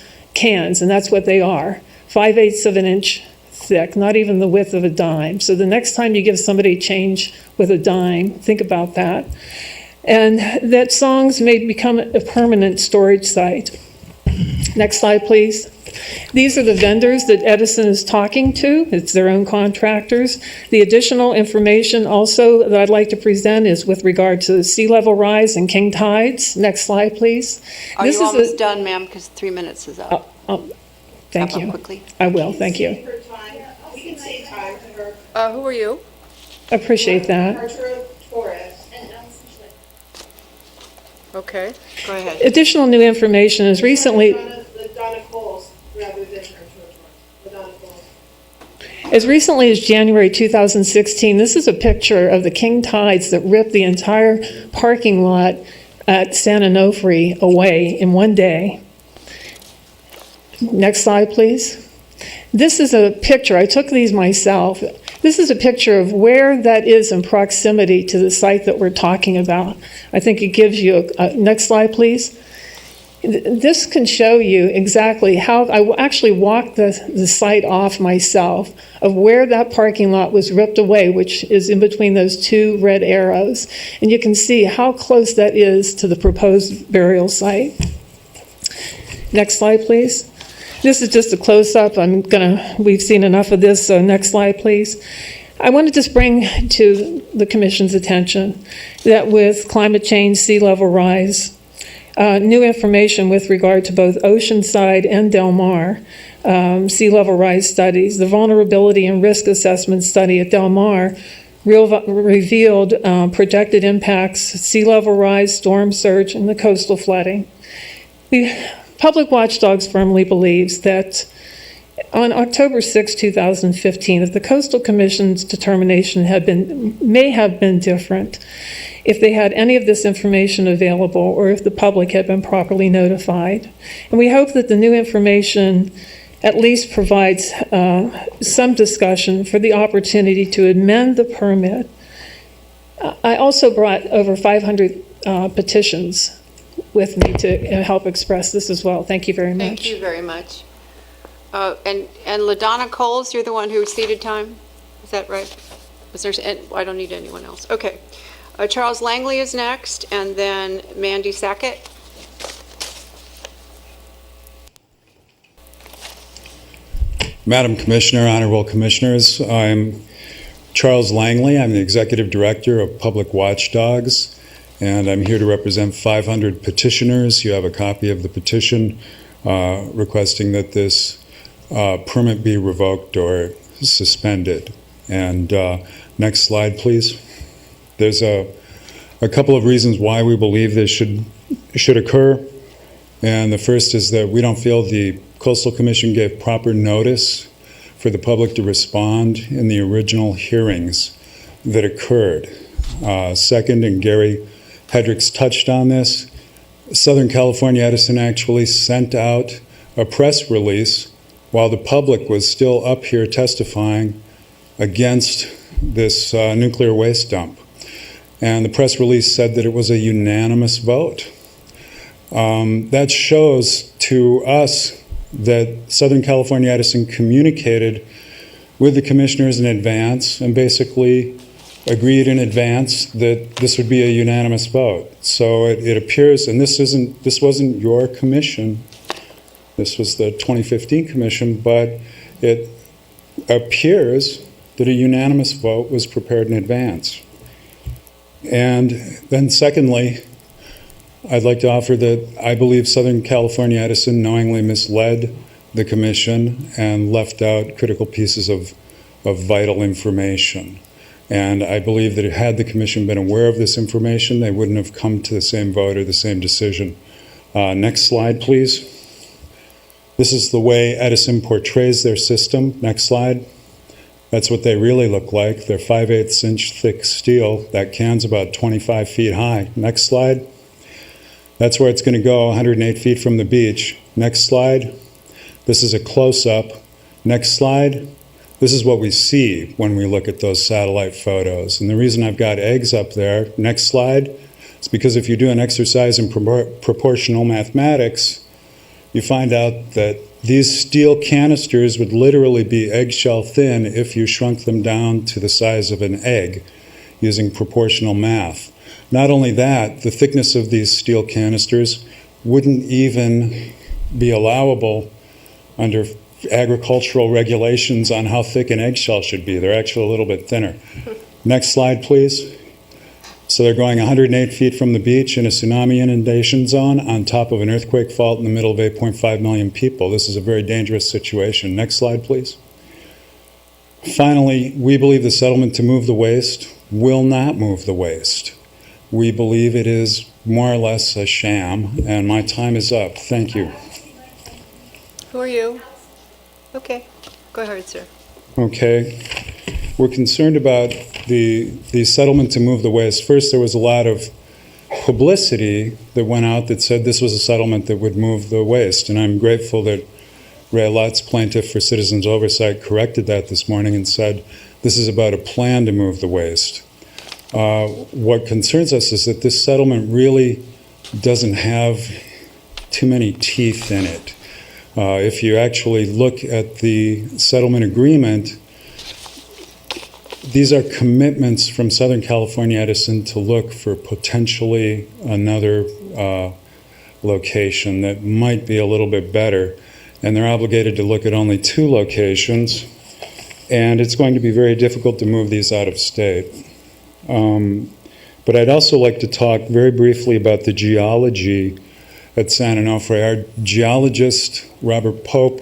and that's what they are, 5/8 of an inch thick, not even the width of a dime. So the next time you give somebody change with a dime, think about that. And that songs may become a permanent storage site. Next slide, please. These are the vendors that Edison is talking to. It's their own contractors. The additional information also that I'd like to present is with regard to sea level rise and king tides. Next slide, please. Are you almost done, ma'am? Because 3 minutes is up. Thank Wrap you. up quickly. I will, thank you. Who are you? Appreciate that. Okay, go ahead. Additional new information is recently... As recently as January 2016, this is a picture of the king tides that ripped the entire parking lot at San Onofre away in one day. Next slide, please. This is a picture, I took these myself. This is a picture of where that is in proximity to the site that we're talking about. I think it gives you next slide, please. This can show you exactly how, I actually walked the site off myself of where that parking lot was ripped away, which is in between those 2 red arrows. And you can see how close that is to the proposed burial site. Next slide, please. This is just a close-up. We've seen enough of this, so next slide, please. I want to just bring to the Commission's attention that with climate change, sea level rise, new information with regard to both Oceanside and Del Mar, sea level rise studies. The vulnerability and risk assessment study at Del Mar revealed projected impacts, sea level rise, storm surge, and the coastal flooding. Public Watchdogs firmly believes that on October 6, 2015, if the Coastal Commission's determination may have been different, if they had any of this information available or if the public had been properly notified. And we hope that the new information at least provides some discussion for the opportunity to amend the permit. I also brought over 500 petitions with me to help express this as well. Thank you very much. Thank you very much. And LaDonna Coles, you're the one who ceded time? Is that right? I don't need anyone else. Okay. Charles Langley is next, and then Mandy Sackett. Madam Commissioner, Honorable Commissioners, I'm Charles Langley. I'm the Executive Director of Public Watchdogs, and I'm here to represent 500 petitioners. You have a copy of the petition requesting that this permit be revoked or suspended. And next slide, please. There's a couple of reasons why we believe this should occur. And the first is that we don't feel the Coastal Commission gave proper notice for the public to respond in the original hearings that occurred. Second, and Gary Hedricks touched on this, Southern California Edison actually sent out a press release while the public was still up here testifying against this nuclear waste dump. And the press release said that it was a unanimous vote. That shows to us that Southern California Edison communicated with the commissioners in advance and basically agreed in advance that this would be a unanimous vote. So it appears, and this wasn't your commission, this was the 2015 commission, but it appears that a unanimous vote was prepared in advance. And then secondly, I'd like to offer that I believe Southern California Edison knowingly misled the commission and left out critical pieces of vital information. And I believe that had the commission been aware of this information, they wouldn't have come to the same vote or the same decision. Next slide, please. This is the way Edison portrays their system. Next slide. That's what they really look like. They're 5/8 inch thick steel. That can's about 25 feet high. Next slide. That's where it's going to go, 108 feet from the beach. Next slide. This is a close-up. Next slide. This is what we see when we look at those satellite photos. And the reason I've got eggs up there, next slide, is because if you do an exercise in proportional mathematics, you find out that these steel canisters would literally be eggshell thin if you shrunk them down to the size of an egg using proportional math. Not only that, the thickness of these steel canisters wouldn't even be allowable under agricultural regulations on how thick an eggshell should be. They're actually a little bit thinner. Next slide, please. So they're going 108 feet from the beach in a tsunami inundation zone on top of an earthquake fault in the middle of 8.5 million people. This is a very dangerous situation. Next slide, please. Finally, we believe the settlement to move the waste will not move the waste. We believe it is more or less a sham, and my time is up. Thank you. Who are you? Okay, go ahead, sir. Okay. We're concerned about the settlement to move the waste. First, there was a lot of publicity that went out that said this was a settlement that would move the waste, and I'm grateful that Ray Lutz, plaintiff for Citizens Oversight, corrected that this morning and said this is about a plan to move the waste. What concerns us is that this settlement really doesn't have too many teeth in it. If you actually look at the settlement agreement, these are commitments from Southern California Edison to look for potentially another location that might be a little bit better. And they're obligated to look at only 2 locations. And it's going to be very difficult to move these out of state. But I'd also like to talk very briefly about the geology at San Onofre. Our geologist, Robert Pope,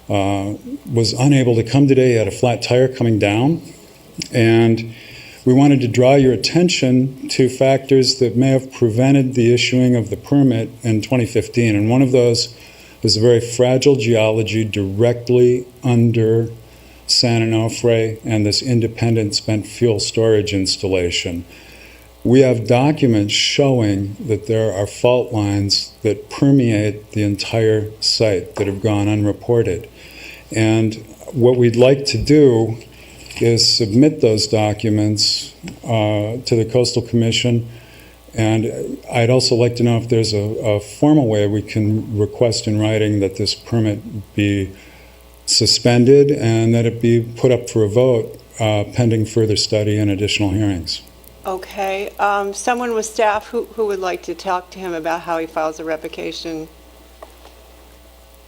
was unable to come today. He had a flat tire coming down. And we wanted to draw your attention to factors that may have prevented the issuing of the permit in 2015. And one of those is a very fragile geology directly under San Onofre and this independent spent fuel storage installation. We have documents showing that there are fault lines that permeate the entire site that have gone unreported. And what we'd like to do is submit those documents to the Coastal Commission. And I'd also like to know if there's a formal way we can request in writing that this permit be suspended and that it be put up for a vote pending further study and additional hearings. Okay. Someone with staff who would like to talk to him about how he files a revocation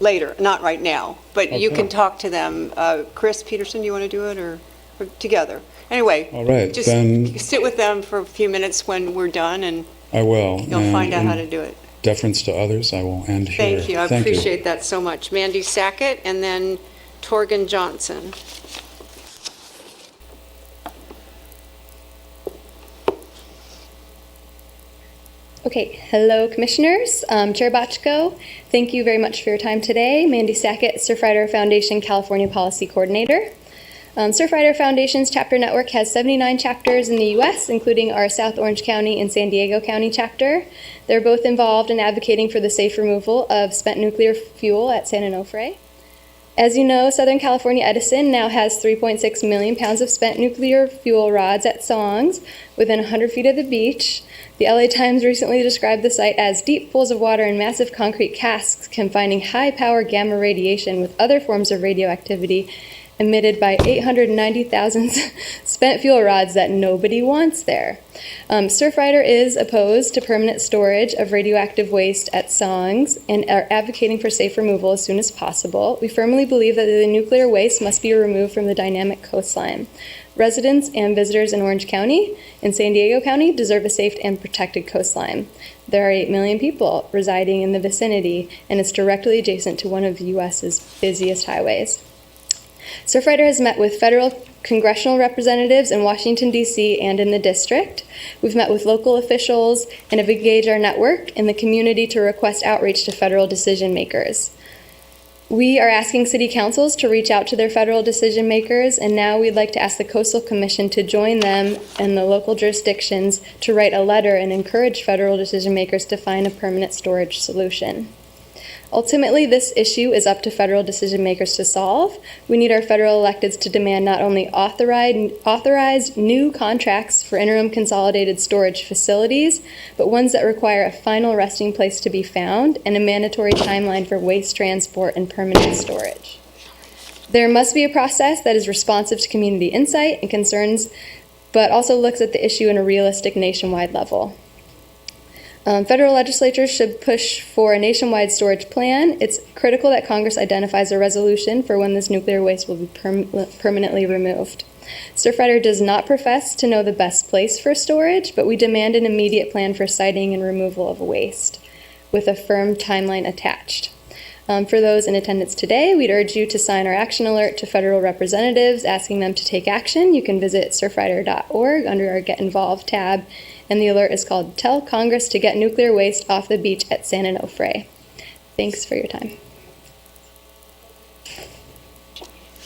later, not right now, but you can talk to them. Chris Peterson, you want to do it or together? Anyway, all right, just then sit with them for a few minutes when we're done, and I will. You'll find out how to do it. Deference to others, I will end here. Thank you. I appreciate that so much. Mandy Sackett and then Torgen Johnson. Okay, hello Commissioners. Chair Bochco, thank you very much for your time today. Mandy Sackett, Surfrider Foundation California Policy Coordinator. Surfrider Foundation's chapter network has 79 chapters in the U.S., including our South Orange County and San Diego County chapter. They're both involved in advocating for the safe removal of spent nuclear fuel at San Onofre. As you know, Southern California Edison now has 3.6 million pounds of spent nuclear fuel rods at Songs within 100 feet of the beach. The LA Times recently described the site as deep pools of water and massive concrete casks confining high-power gamma radiation with other forms of radioactivity emitted by 890,000 spent fuel rods that nobody wants there. Surfrider is opposed to permanent storage of radioactive waste at Songs and are advocating for safe removal as soon as possible. We firmly believe that the nuclear waste must be removed from the dynamic coastline. Residents and visitors in Orange County and San Diego County deserve a safe and protected coastline. There are 8 million people residing in the vicinity, and it's directly adjacent to one of the U.S.'s busiest highways. Surfrider has met with federal congressional representatives in Washington, D.C. and in the district. We've met with local officials and have engaged our network in the community to request outreach to federal decision makers. We are asking city councils to reach out to their federal decision makers, and now we'd like to ask the Coastal Commission to join them and the local jurisdictions to write a letter and encourage federal decision makers to find a permanent storage solution. Ultimately, this issue is up to federal decision makers to solve. We need our federal electeds to demand not only authorized new contracts for interim consolidated storage facilities, but ones that require a final resting place to be found and a mandatory timeline for waste transport and permanent storage. There must be a process that is responsive to community insight and concerns, but also looks at the issue in a realistic nationwide level. Federal legislatures should push for a nationwide storage plan. It's critical that Congress identifies a resolution for when this nuclear waste will be permanently removed. Surfrider does not profess to know the best place for storage, but we demand an immediate plan for siting and removal of waste with a firm timeline attached. For those in attendance today, we'd urge you to sign our action alert to federal representatives asking them to take action. You can visit surfrider.org under our Get Involved tab, and the alert is called Tell Congress to Get Nuclear Waste Off the Beach at San Onofre. Thanks for your time.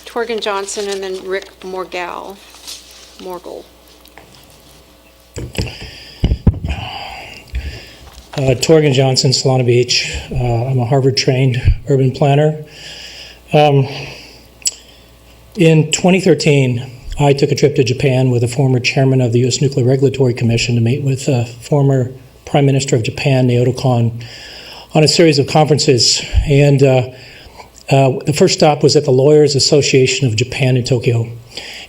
Torgen Johnson and then Rick Morgul. Torgen Johnson, Solana Beach. I'm a Harvard-trained urban planner. In 2013, I took a trip to Japan with a former chairman of the U.S. Nuclear Regulatory Commission to meet with former Prime Minister of Japan, Naoto Kon, on a series of conferences. And the first stop was at the Lawyers Association of Japan in Tokyo.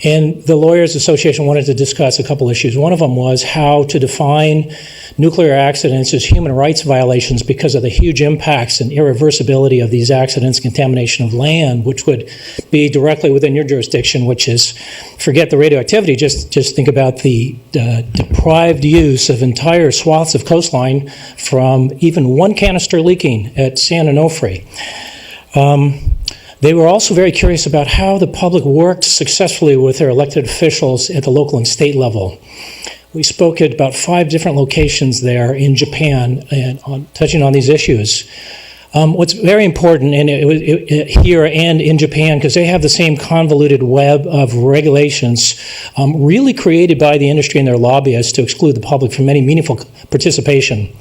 And the Lawyers Association wanted to discuss a couple issues. One of them was how to define nuclear accidents as human rights violations because of the huge impacts and irreversibility of these accidents, contamination of land, which would be directly within your jurisdiction, which is, forget the radioactivity, just think about the deprived use of entire swaths of coastline from even one canister leaking at San Onofre. They were also very curious about how the public worked successfully with their elected officials at the local and state level. We spoke at about 5 different locations there in Japan and touching on these issues. What's very important here and in Japan, because they have the same convoluted web of regulations really created by the industry and their lobbyists to exclude the public from any meaningful participation.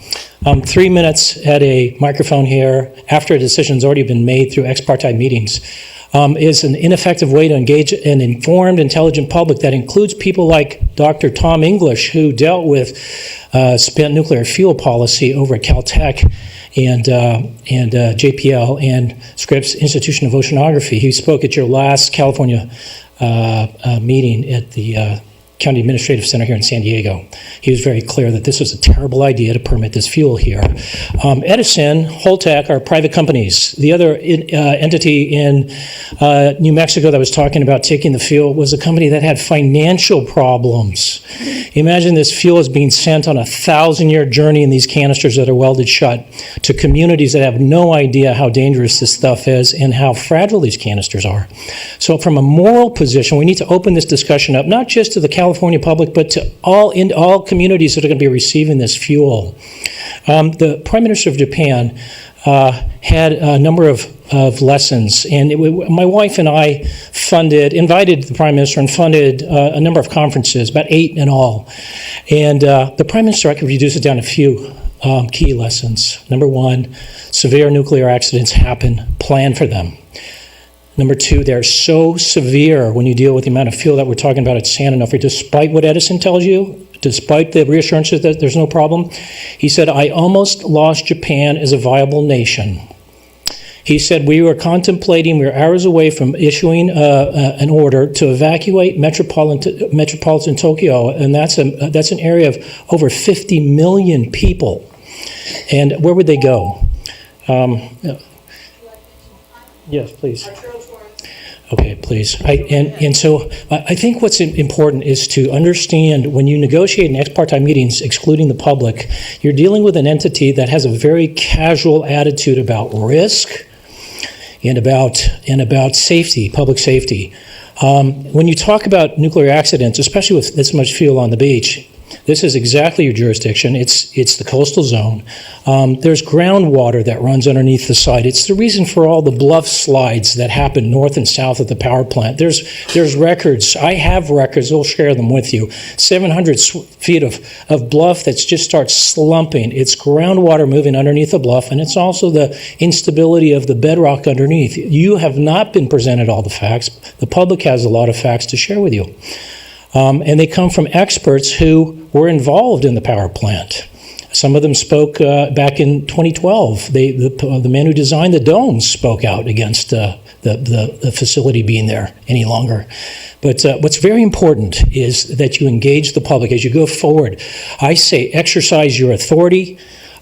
3 minutes at a microphone here after a decision's already been made through ex parte meetings is an ineffective way to engage an informed, intelligent public that includes people like Dr. Tom English, who dealt with spent nuclear fuel policy over at Caltech and JPL and Scripps Institution of Oceanography. He spoke at your last California meeting at the County Administrative Center here in San Diego. He was very clear that this was a terrible idea to permit this fuel here. Edison, Holtec are private companies. The other entity in New Mexico that was talking about taking the fuel was a company that had financial problems. Imagine this fuel is being sent on a 1,000-year journey in these canisters that are welded shut to communities that have no idea how dangerous this stuff is and how fragile these canisters are. So from a moral position, we need to open this discussion up, not just to the California public, but to all communities that are going to be receiving this fuel. The Prime Minister of Japan had a number of lessons, and my wife and I invited the Prime Minister and funded a number of conferences, about 8 in all. And the Prime Minister, I could reduce it down to a few key lessons. Number 1, severe nuclear accidents happen, plan for them. Number 2, they're so severe when you deal with the amount of fuel that we're talking about at San Onofre, despite what Edison tells you, despite the reassurances that there's no problem. He said, I almost lost Japan as a viable nation. He said, we were hours away from issuing an order to evacuate metropolitan Tokyo, and that's an area of over 50 million people. And where would they go? Yes, please. Okay, please. So I think what's important is to understand when you negotiate in ex parte meetings excluding the public, you're dealing with an entity that has a very casual attitude about risk and about safety, public safety. When you talk about nuclear accidents, especially with this much fuel on the beach, this is exactly your jurisdiction. It's the coastal zone. There's groundwater that runs underneath the site. It's the reason for all the bluff slides that happen north and south of the power plant. There's records. I have records. I'll share them with you. 700 feet of bluff that just starts slumping. It's groundwater moving underneath the bluff, and it's also the instability of the bedrock underneath. You have not been presented all the facts. The public has a lot of facts to share with you. And they come from experts who were involved in the power plant. Some of them spoke back in 2012. The man who designed the domes spoke out against the facility being there any longer. But what's very important is that you engage the public as you go forward. I say exercise your authority.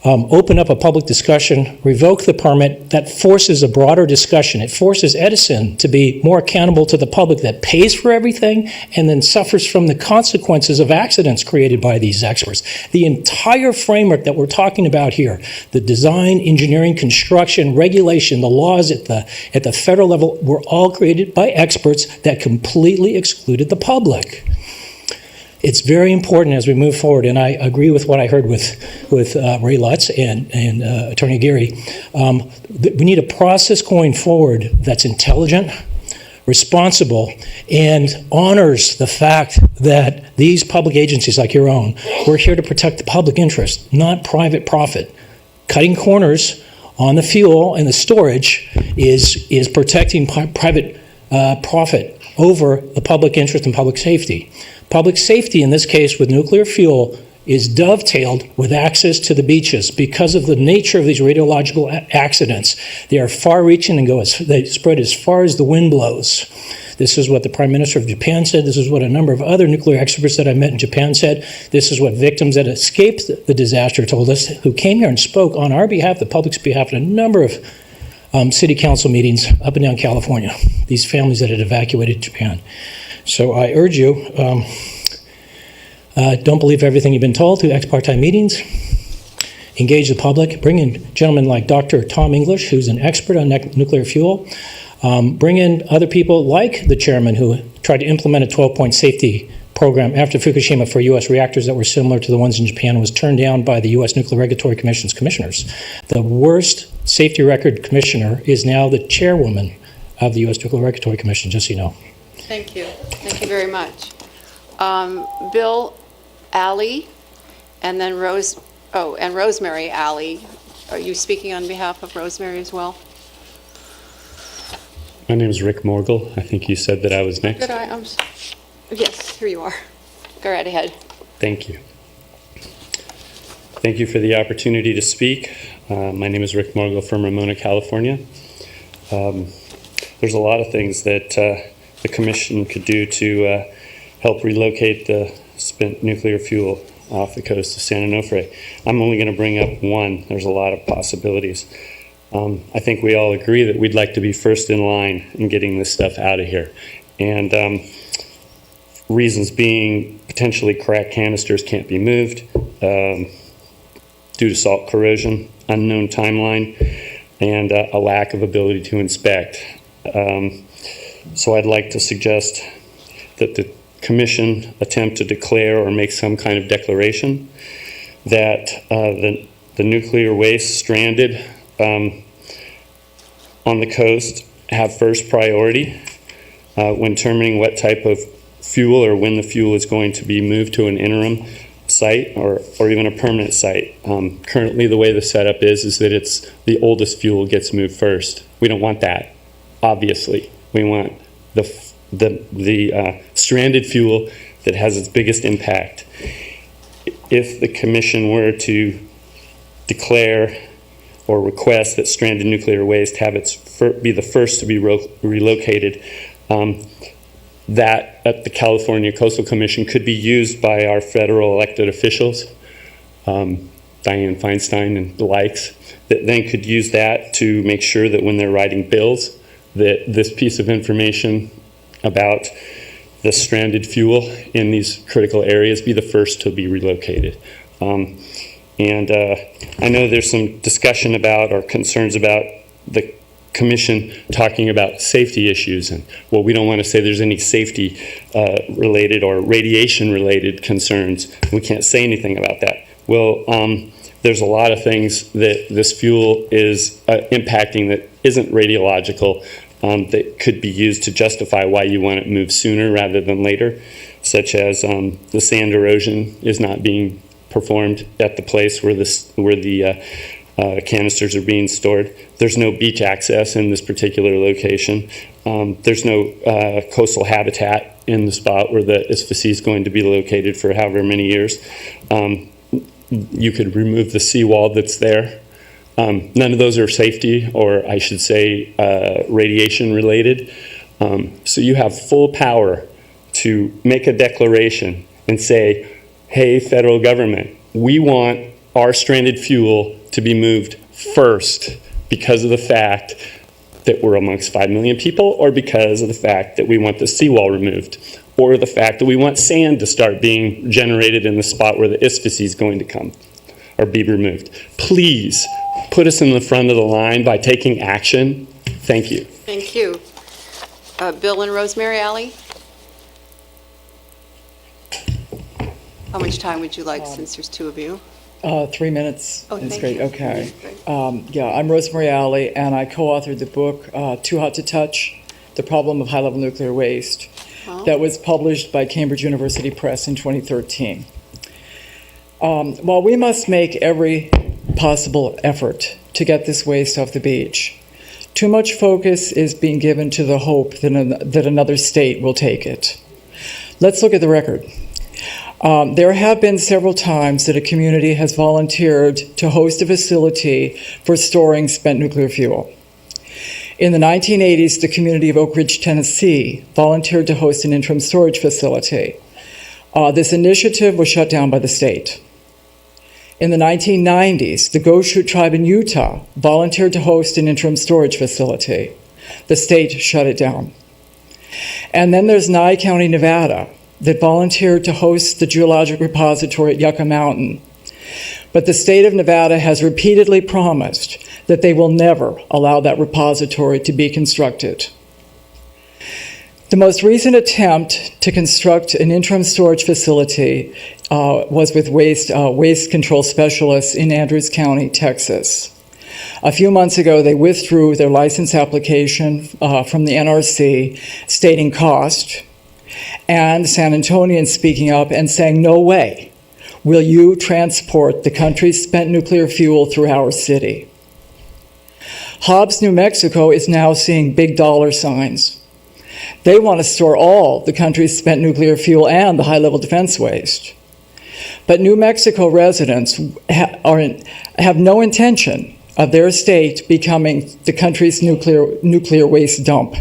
Open up a public discussion, revoke the permit. That forces a broader discussion. It forces Edison to be more accountable to the public that pays for everything and then suffers from the consequences of accidents created by these experts. The entire framework that we're talking about here, the design, engineering, construction, regulation, the laws at the federal level, were all created by experts that completely excluded the public. It's very important as we move forward, and I agree with what I heard with Ray Lutz and Attorney Aguirre. We need a process going forward that's intelligent, responsible, and honors the fact that these public agencies like your own, we're here to protect the public interest, not private profit. Cutting corners on the fuel and the storage is protecting private profit over the public interest and public safety. Public safety, in this case with nuclear fuel, is dovetailed with access to the beaches because of the nature of these radiological accidents. They are far-reaching and they spread as far as the wind blows. This is what the Prime Minister of Japan said. This is what a number of other nuclear experts that I met in Japan said. This is what victims that escaped the disaster told us, who came here and spoke on our behalf, the public's behalf, at a number of city council meetings up and down California, these families that had evacuated Japan. So I urge you, don't believe everything you've been told through ex parte meetings. Engage the public. Bring in gentlemen like Dr. Tom English, who's an expert on nuclear fuel. Bring in other people like the chairman who tried to implement a 12-point safety program after Fukushima for U.S. reactors that were similar to the ones in Japan, was turned down by the U.S. Nuclear Regulatory Commission's commissioners. The worst safety record commissioner is now the chairwoman of the U.S. Nuclear Regulatory Commission, just so you know. Thank you. Thank you very much. Bill Alley, and then Rosemarie Alley. Are you speaking on behalf of Rosemarie as well? My name is Rick Morgul. I think you said that I was next. Yes, here you are. Go right ahead. Thank you. Thank you for the opportunity to speak. My name is Rick Morgul from Ramona, California. There's a lot of things that the Commission could do to help relocate the spent nuclear fuel off the coast of San Onofre. I'm only going to bring up one. There's a lot of possibilities. I think we all agree that we'd like to be first in line in getting this stuff out of here. And reasons being, potentially cracked canisters can't be moved due to salt corrosion, unknown timeline, and a lack of ability to inspect. So I'd like to suggest that the Commission attempt to declare or make some kind of declaration that the nuclear waste stranded on the coast have first priority when determining what type of fuel or when the fuel is going to be moved to an interim site or even a permanent site. Currently, the way the setup is that it's the oldest fuel gets moved first. We don't want that, obviously. We want the stranded fuel that has its biggest impact. If the Commission were to declare or request that stranded nuclear waste have be the first to be relocated, that at the California Coastal Commission could be used by our federal elected officials, Dianne Feinstein and the likes, that then could use that to make sure that when they're writing bills, that this piece of information about the stranded fuel in these critical areas be the first to be relocated. And I know there's some discussion about or concerns about the Commission talking about safety issues, and well, we don't want to say there's any safety related or radiation related concerns. We can't say anything about that. Well, there's a lot of things that this fuel is impacting that isn't radiological that could be used to justify why you want it moved sooner rather than later, such as the sand erosion is not being performed at the place where the canisters are being stored. There's no beach access in this particular location. There's no coastal habitat in the spot where the SFC is going to be located for however many years. You could remove the seawall that's there. None of those are safety, or I should say radiation related. So you have full power to make a declaration and say, hey, federal government, we want our stranded fuel to be moved first because of the fact that we're amongst 5 million people, or because of the fact that we want the seawall removed, or the fact that we want sand to start being generated in the spot where the SFC is going to come or be removed. Please put us in the front of the line by taking action. Thank you. Thank you. Bill and Rosemarie Alley? How much time would you like, since there's two of you? 3 minutes. Oh, That's thank great. you. Okay. Great. Yeah, I'm Rosemarie Alley, and I co-authored the book, Too Hot to Touch, The Problem of High-Level Nuclear Waste, that was published by Cambridge University Press in 2013. While we must make every possible effort to get this waste off the beach, too much focus is being given to the hope that another state will take it. Let's look at the record. There have been several times that a community has volunteered to host a facility for storing spent nuclear fuel. In the 1980s, the community of Oak Ridge, Tennessee, volunteered to host an interim storage facility. This initiative was shut down by the state. In the 1990s, the Goshute tribe in Utah volunteered to host an interim storage facility. The state shut it down. And then there's Nye County, Nevada, that volunteered to host the geologic repository at Yucca Mountain. But the state of Nevada has repeatedly promised that they will never allow that repository to be constructed. The most recent attempt to construct an interim storage facility was with waste control specialists in Andrews County, Texas. A few months ago, they withdrew their license application from the NRC, stating cost, and San Antonians speaking up and saying, "No way will you transport the country's spent nuclear fuel through our city." Hobbs, New Mexico is now seeing big dollar signs. They want to store all the country's spent nuclear fuel and the high-level defense waste. But New Mexico residents have no intention of their state becoming the country's nuclear waste dump.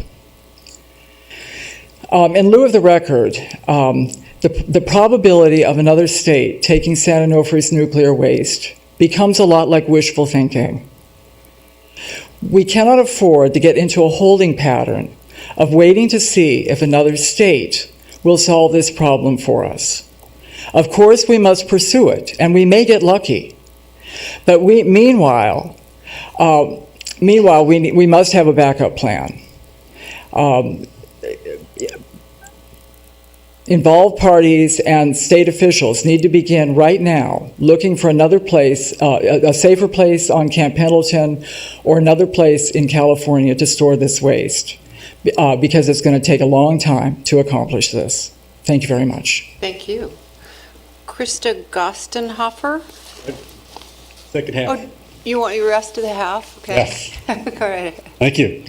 In lieu of the record, the probability of another state taking San Onofre's nuclear waste becomes a lot like wishful thinking. We cannot afford to get into a holding pattern of waiting to see if another state will solve this problem for us. Of course, we must pursue it, and we may get lucky. But meanwhile, we must have a backup plan. Involved parties and state officials need to begin right now looking for another place, a safer place on Camp Pendleton or another place in California to store this waste, because it's going to take a long time to accomplish this. Thank you very much. Thank you. Krista Gostenhofer? Second half. Oh, you want your rest of the half? Okay. Yes. Go right ahead. Thank you.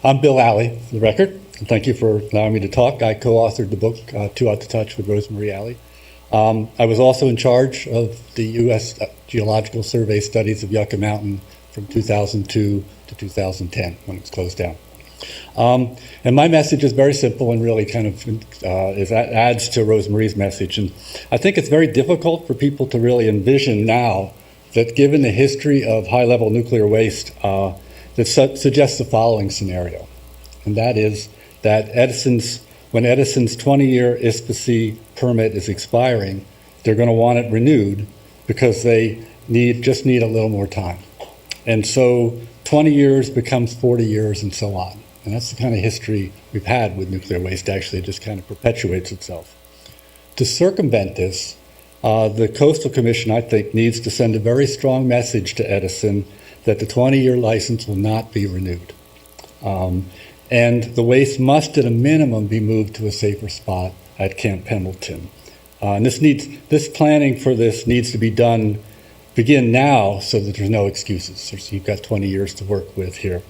I'm Bill Alley, for the record, and thank you for allowing me to talk. I co-authored the book, Too Out to Touch with Rosemarie Alley. I was also in charge of the U.S. Geological Survey studies of Yucca Mountain from 2002 to 2010 when it was closed down. And my message is very simple and really kind of adds to Rosemarie's message. And I think it's very difficult for people to really envision now that given the history of high-level nuclear waste, that suggests the following scenario. And that is that when Edison's 20-year ISPC permit is expiring, they're going to want it renewed because they just need a little more time. And so 20 years becomes 40 years and so on. And that's the kind of history we've had with nuclear waste. Actually, it just kind of perpetuates itself. To circumvent this, the Coastal Commission, I think, needs to send a very strong message to Edison that the 20-year license will not be renewed. And the waste must, at a minimum, be moved to a safer spot at Camp Pendleton. And this planning for this needs to begin now so that there's no excuses. So you've got 20 years to work with here.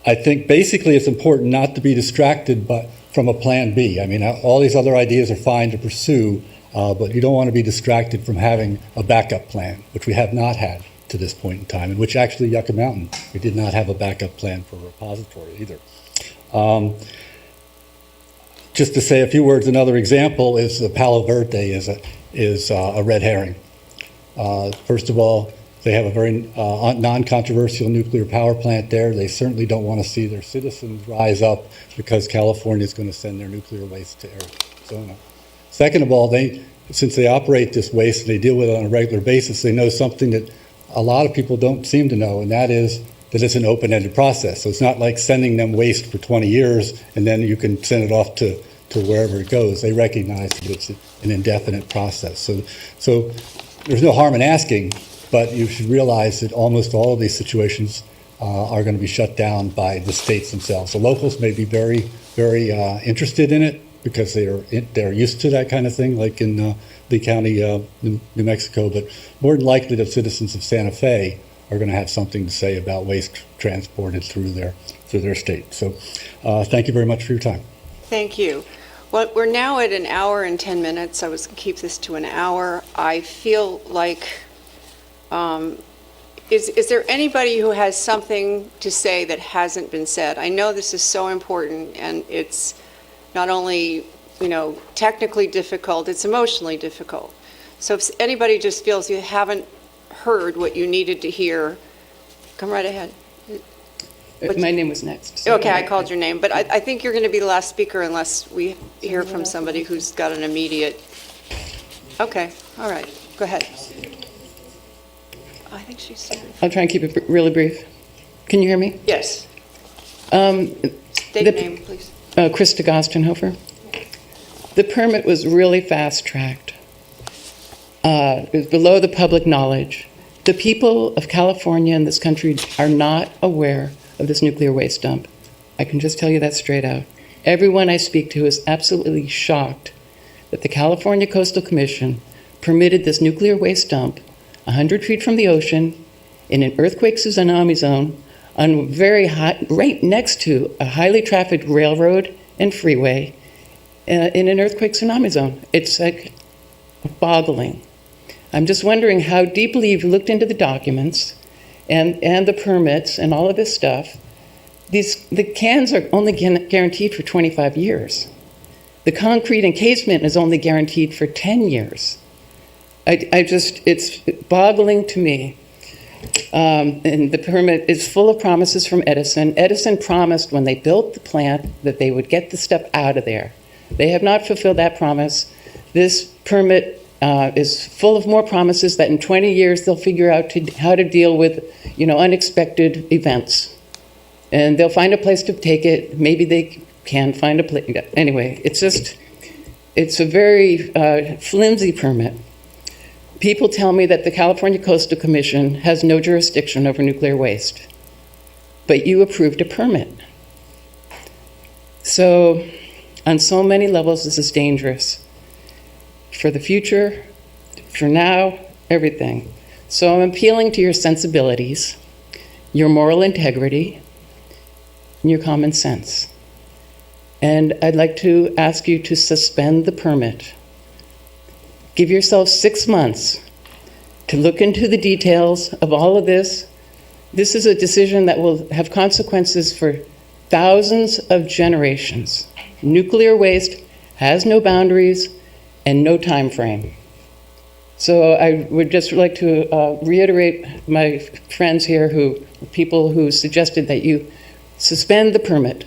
I think basically it's important not to be distracted from a plan B. I mean, all these other ideas are fine to pursue, but you don't want to be distracted from having a backup plan, which we have not had to this point in time, and which actually Yucca Mountain, we did not have a backup plan for a repository either. Just to say a few words, another example is the Palo Verde is a red herring. First of all, they have a very non-controversial nuclear power plant there. They certainly don't want to see their citizens rise up because California is going to send their nuclear waste to Arizona. Second of all, since they operate this waste and they deal with it on a regular basis, they know something that a lot of people don't seem to know, and that is that it's an open-ended process. So it's not like sending them waste for 20 years and then you can send it off to wherever it goes. They recognize that it's an indefinite process. So there's no harm in asking, but you should realize that almost all of these situations are going to be shut down by the states themselves. The locals may be very, very interested in it because they're used to that kind of thing, like in Lee County, New Mexico. But more than likely, the citizens of Santa Fe are going to have something to say about waste transported through their state. So, thank you very much for your time. Thank you. Well, we're now at 1 hour and 10 minutes. I was going to keep this to 1 hour. I feel like Is there anybody who has something to say that hasn't been said? I know this is so important, and it's not only, technically difficult, it's emotionally difficult. So if anybody just feels you haven't heard what you needed to hear, come right ahead. My name was next. So Okay, I called your name, but I think you're going to be the last speaker unless we hear from somebody who's got an immediate... Okay, all right, go ahead. I think she's here. I'll try and keep it really brief. Can you hear me? Yes. State your name, please. Krista Gostenhofer. The permit was really fast-tracked. It was below the public knowledge. The people of California and this country are not aware of this nuclear waste dump. I can just tell you that straight out. Everyone I speak to is absolutely shocked that the California Coastal Commission permitted this nuclear waste dump 100 feet from the ocean in an earthquake tsunami zone on very high, right next to a highly trafficked railroad and freeway in an earthquake tsunami zone. It's like boggling. I'm just wondering how deeply you've looked into the documents and the permits and all of this stuff. The cans are only guaranteed for 25 years. The concrete encasement is only guaranteed for 10 years. It's boggling to me. And the permit is full of promises from Edison. Edison promised when they built the plant that they would get the stuff out of there. They have not fulfilled that promise. This permit is full of more promises that in 20 years they'll figure out how to deal with, unexpected events. And they'll find a place to take it. Maybe they can find a place. Anyway, it's a very flimsy permit. People tell me that the California Coastal Commission has no jurisdiction over nuclear waste, but you approved a permit. So, on so many levels, this is dangerous. For the future, for now, everything. So I'm appealing to your sensibilities, your moral integrity, and your common sense. And I'd like to ask you to suspend the permit. Give yourself 6 months to look into the details of all of this. This is a decision that will have consequences for thousands of generations. Nuclear waste has no boundaries and no time frame. So I would just like to reiterate my friends here, people who suggested that you suspend the permit.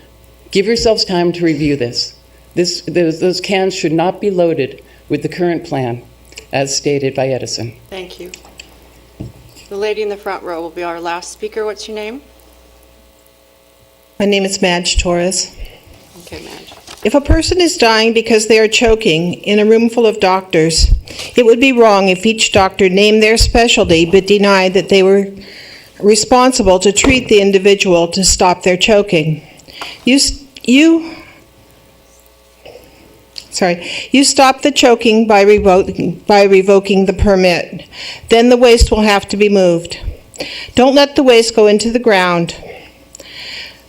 Give yourselves time to review this. Those cans should not be loaded with the current plan, as stated by Edison. Thank you. The lady in the front row will be our last speaker. What's your name? My name is Madge Torres. Okay, Madge. If a person is dying because they are choking in a room full of doctors, it would be wrong if each doctor named their specialty but denied that they were responsible to treat the individual to stop their choking. You stop the choking by revoking the permit. Then the waste will have to be moved. Don't let the waste go into the ground.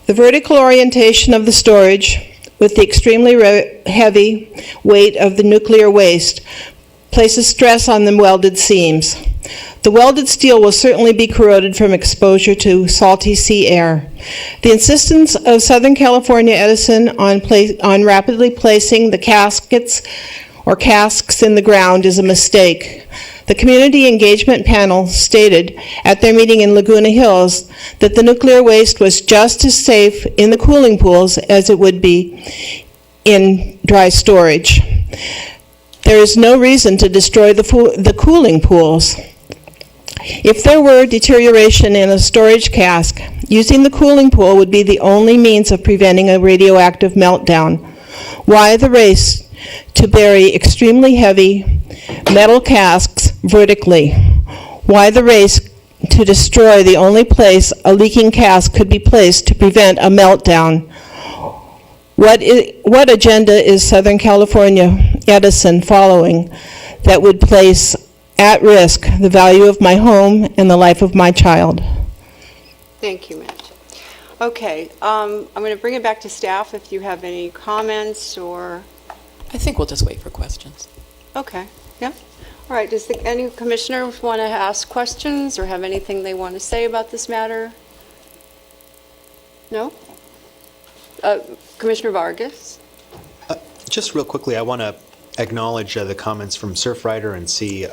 The vertical orientation of the storage, with the extremely heavy weight of the nuclear waste, places stress on the welded seams. The welded steel will certainly be corroded from exposure to salty sea air. The insistence of Southern California Edison on rapidly placing the casks in the ground is a mistake. The Community Engagement Panel stated at their meeting in Laguna Hills that the nuclear waste was just as safe in the cooling pools as it would be in dry storage. There is no reason to destroy the cooling pools. If there were deterioration in a storage cask, using the cooling pool would be the only means of preventing a radioactive meltdown. Why the race to bury extremely heavy metal casks vertically? Why the race to destroy the only place a leaking cask could be placed to prevent a meltdown? What agenda is Southern California Edison following that would place at risk the value of my home and the life of my child? Thank you, Matt. Okay, I'm going to bring it back to staff if you have any comments or... I think we'll just wait for questions. Okay, yeah. All right, does any commissioner want to ask questions or have anything they want to say about this matter? No? Commissioner Vargas? Just real quickly, I want to acknowledge the comments from Surfrider and see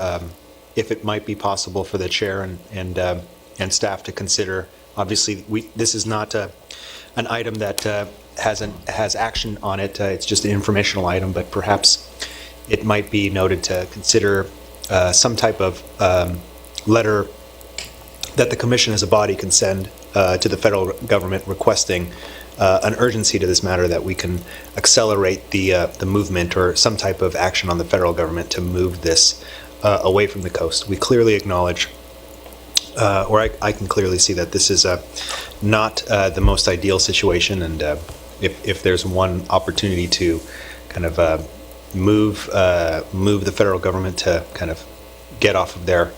if it might be possible for the chair and staff to consider. Obviously, this is not an item that has action on it. It's just an informational item, but perhaps it might be noted to consider some type of letter that the commission as a body can send to the federal government requesting an urgency to this matter, that we can accelerate the movement or some type of action on the federal government to move this away from the coast. We clearly acknowledge, or I can clearly see that this is not the most ideal situation, and if there's one opportunity to kind of move the federal government to kind of get off of their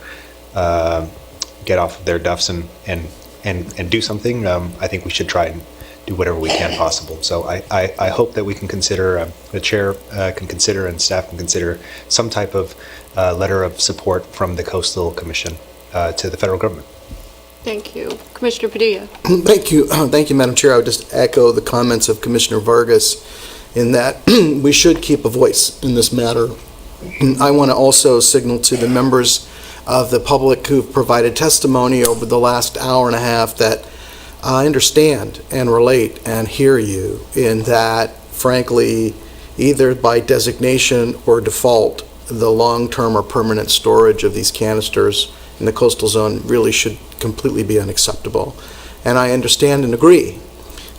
duffs and do something, I think we should try and do whatever we can possible. So I hope that we can consider, the chair can consider and staff can consider some type of letter of support from the Coastal Commission to the federal government. Thank you. Commissioner Padilla? Thank you. Thank you, Madam Chair. I would just echo the comments of Commissioner Vargas in that we should keep a voice in this matter. I want to also signal to the members of the public who've provided testimony over the last hour and a half that I understand and relate and hear you in that, frankly, either by designation or default, the long-term or permanent storage of these canisters in the coastal zone really should completely be unacceptable. And I understand and agree,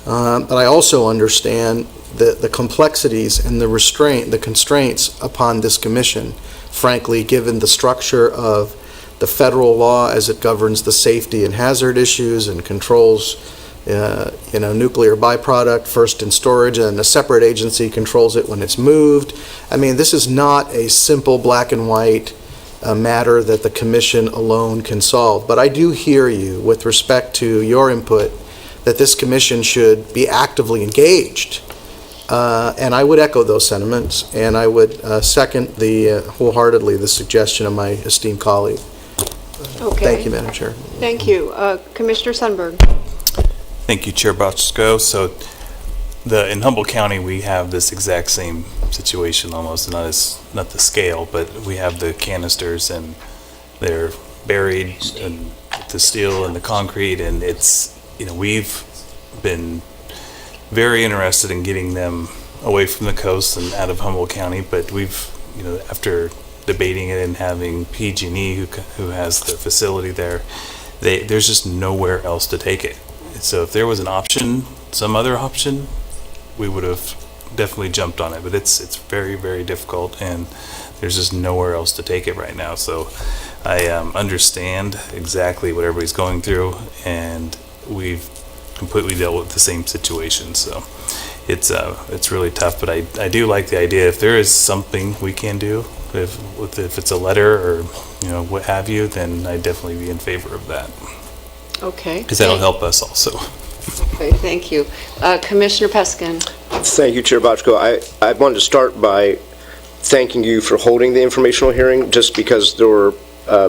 but I also understand the complexities and the constraints upon this commission, frankly, given the structure of the federal law as it governs the safety and hazard issues and controls nuclear byproduct first in storage, and a separate agency controls it when it's moved. I mean, this is not a simple black and white matter that the commission alone can solve. But I do hear you with respect to your input that this commission should be actively engaged. And I would echo those sentiments, and I would second wholeheartedly the suggestion of my esteemed colleague. Okay. Thank you, Madam Chair. Thank you. Commissioner Sundberg? Thank you, Chair Bochco. So in Humboldt County, we have this exact same situation almost, not the scale, but we have the canisters and they're buried in the steel and the concrete, and it's, we've been very interested in getting them away from the coast and out of Humboldt County, but we've, after debating it and having PG&E who has the facility there, there's just nowhere else to take it. So if there was an option, some other option, we would have definitely jumped on it, but it's very, very difficult, and there's just nowhere else to take it right now. So I understand exactly what everybody's going through, and we've completely dealt with the same situation. So it's really tough, but I do like the idea. If there is something we can do, if it's a letter or what have you, then I'd definitely be in favor of that. Okay. Because that'll help us also. Okay, thank you. Commissioner Peskin? Thank you, Chair Bochco. I wanted to start by thanking you for holding the informational hearing, just because there were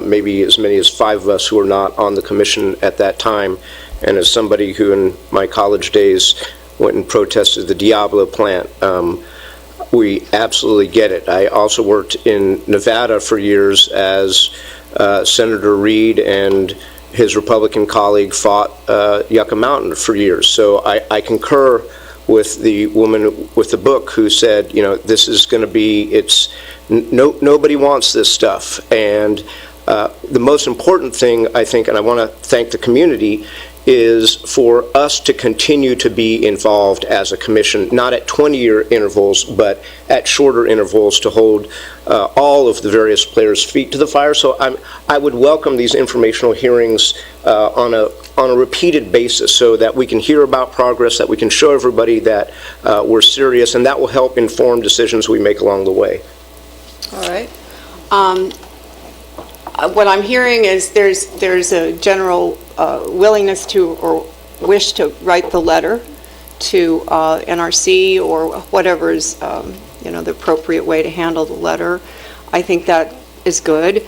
maybe as many as 5 of us who were not on the commission at that time. And as somebody who in my college days went and protested the Diablo plant, we absolutely get it. I also worked in Nevada for years as Senator Reed and his Republican colleague fought Yucca Mountain for years. So I concur with the woman with the book who said, this is going to be, nobody wants this stuff. And the most important thing, I think, and I want to thank the community, is for us to continue to be involved as a commission, not at 20-year intervals, but at shorter intervals, to hold all of the various players' feet to the fire. So I would welcome these informational hearings on a repeated basis, so that we can hear about progress, that we can show everybody that we're serious, and that will help inform decisions we make along the way. All right. What I'm hearing is there's a general willingness to, or wish to, write the letter to NRC or whatever is the appropriate way to handle the letter. I think that is good.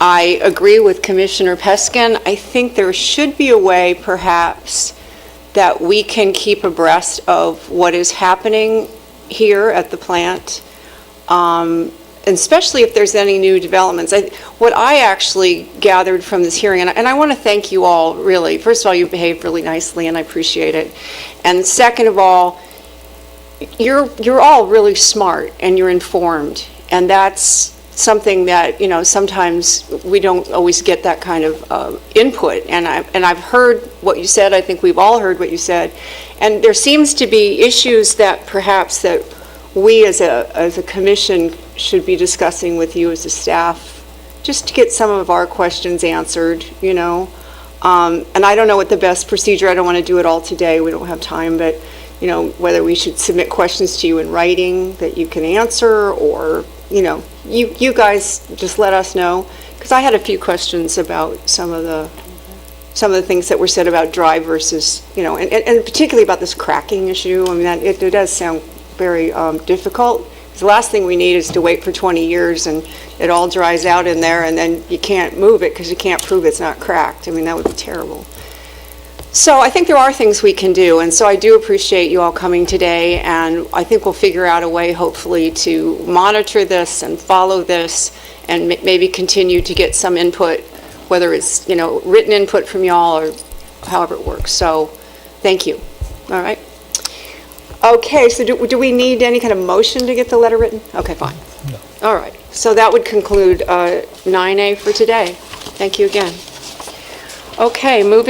I agree with Commissioner Peskin. I think there should be a way, perhaps, that we can keep abreast of what is happening here at the plant, especially if there's any new developments. What I actually gathered from this hearing, and I want to thank you all, really. First of all, you behaved really nicely, and I appreciate it. And second of all, you're all really smart, and you're informed, and that's something that, sometimes we don't always get that kind of input. And I've heard what you said. I think we've all heard what you said. And there seems to be issues that perhaps that we as a commission should be discussing with you as a staff, just to get some of our questions answered, And I don't know what the best procedure, I don't want to do it all today, we don't have time, but, whether we should submit questions to you in writing that you can answer, or, you guys just let us know, because I had a few questions about some of the things that were said about dry versus, and particularly about this cracking issue. I mean, it does sound very difficult. The last thing we need is to wait for 20 years and it all dries out in there, and then you can't move it because you can't prove it's not cracked. I mean, that would be terrible. So I think there are things we can do, and so I do appreciate you all coming today, and I think we'll figure out a way, hopefully, to monitor this and follow this, and maybe continue to get some input, whether it's, written input from y'all or however it works. So thank you. All right. Okay, so do we need any kind of motion to get the letter written? Okay, fine. No. All right. So that would conclude 9A for today. Thank you again. Okay, moving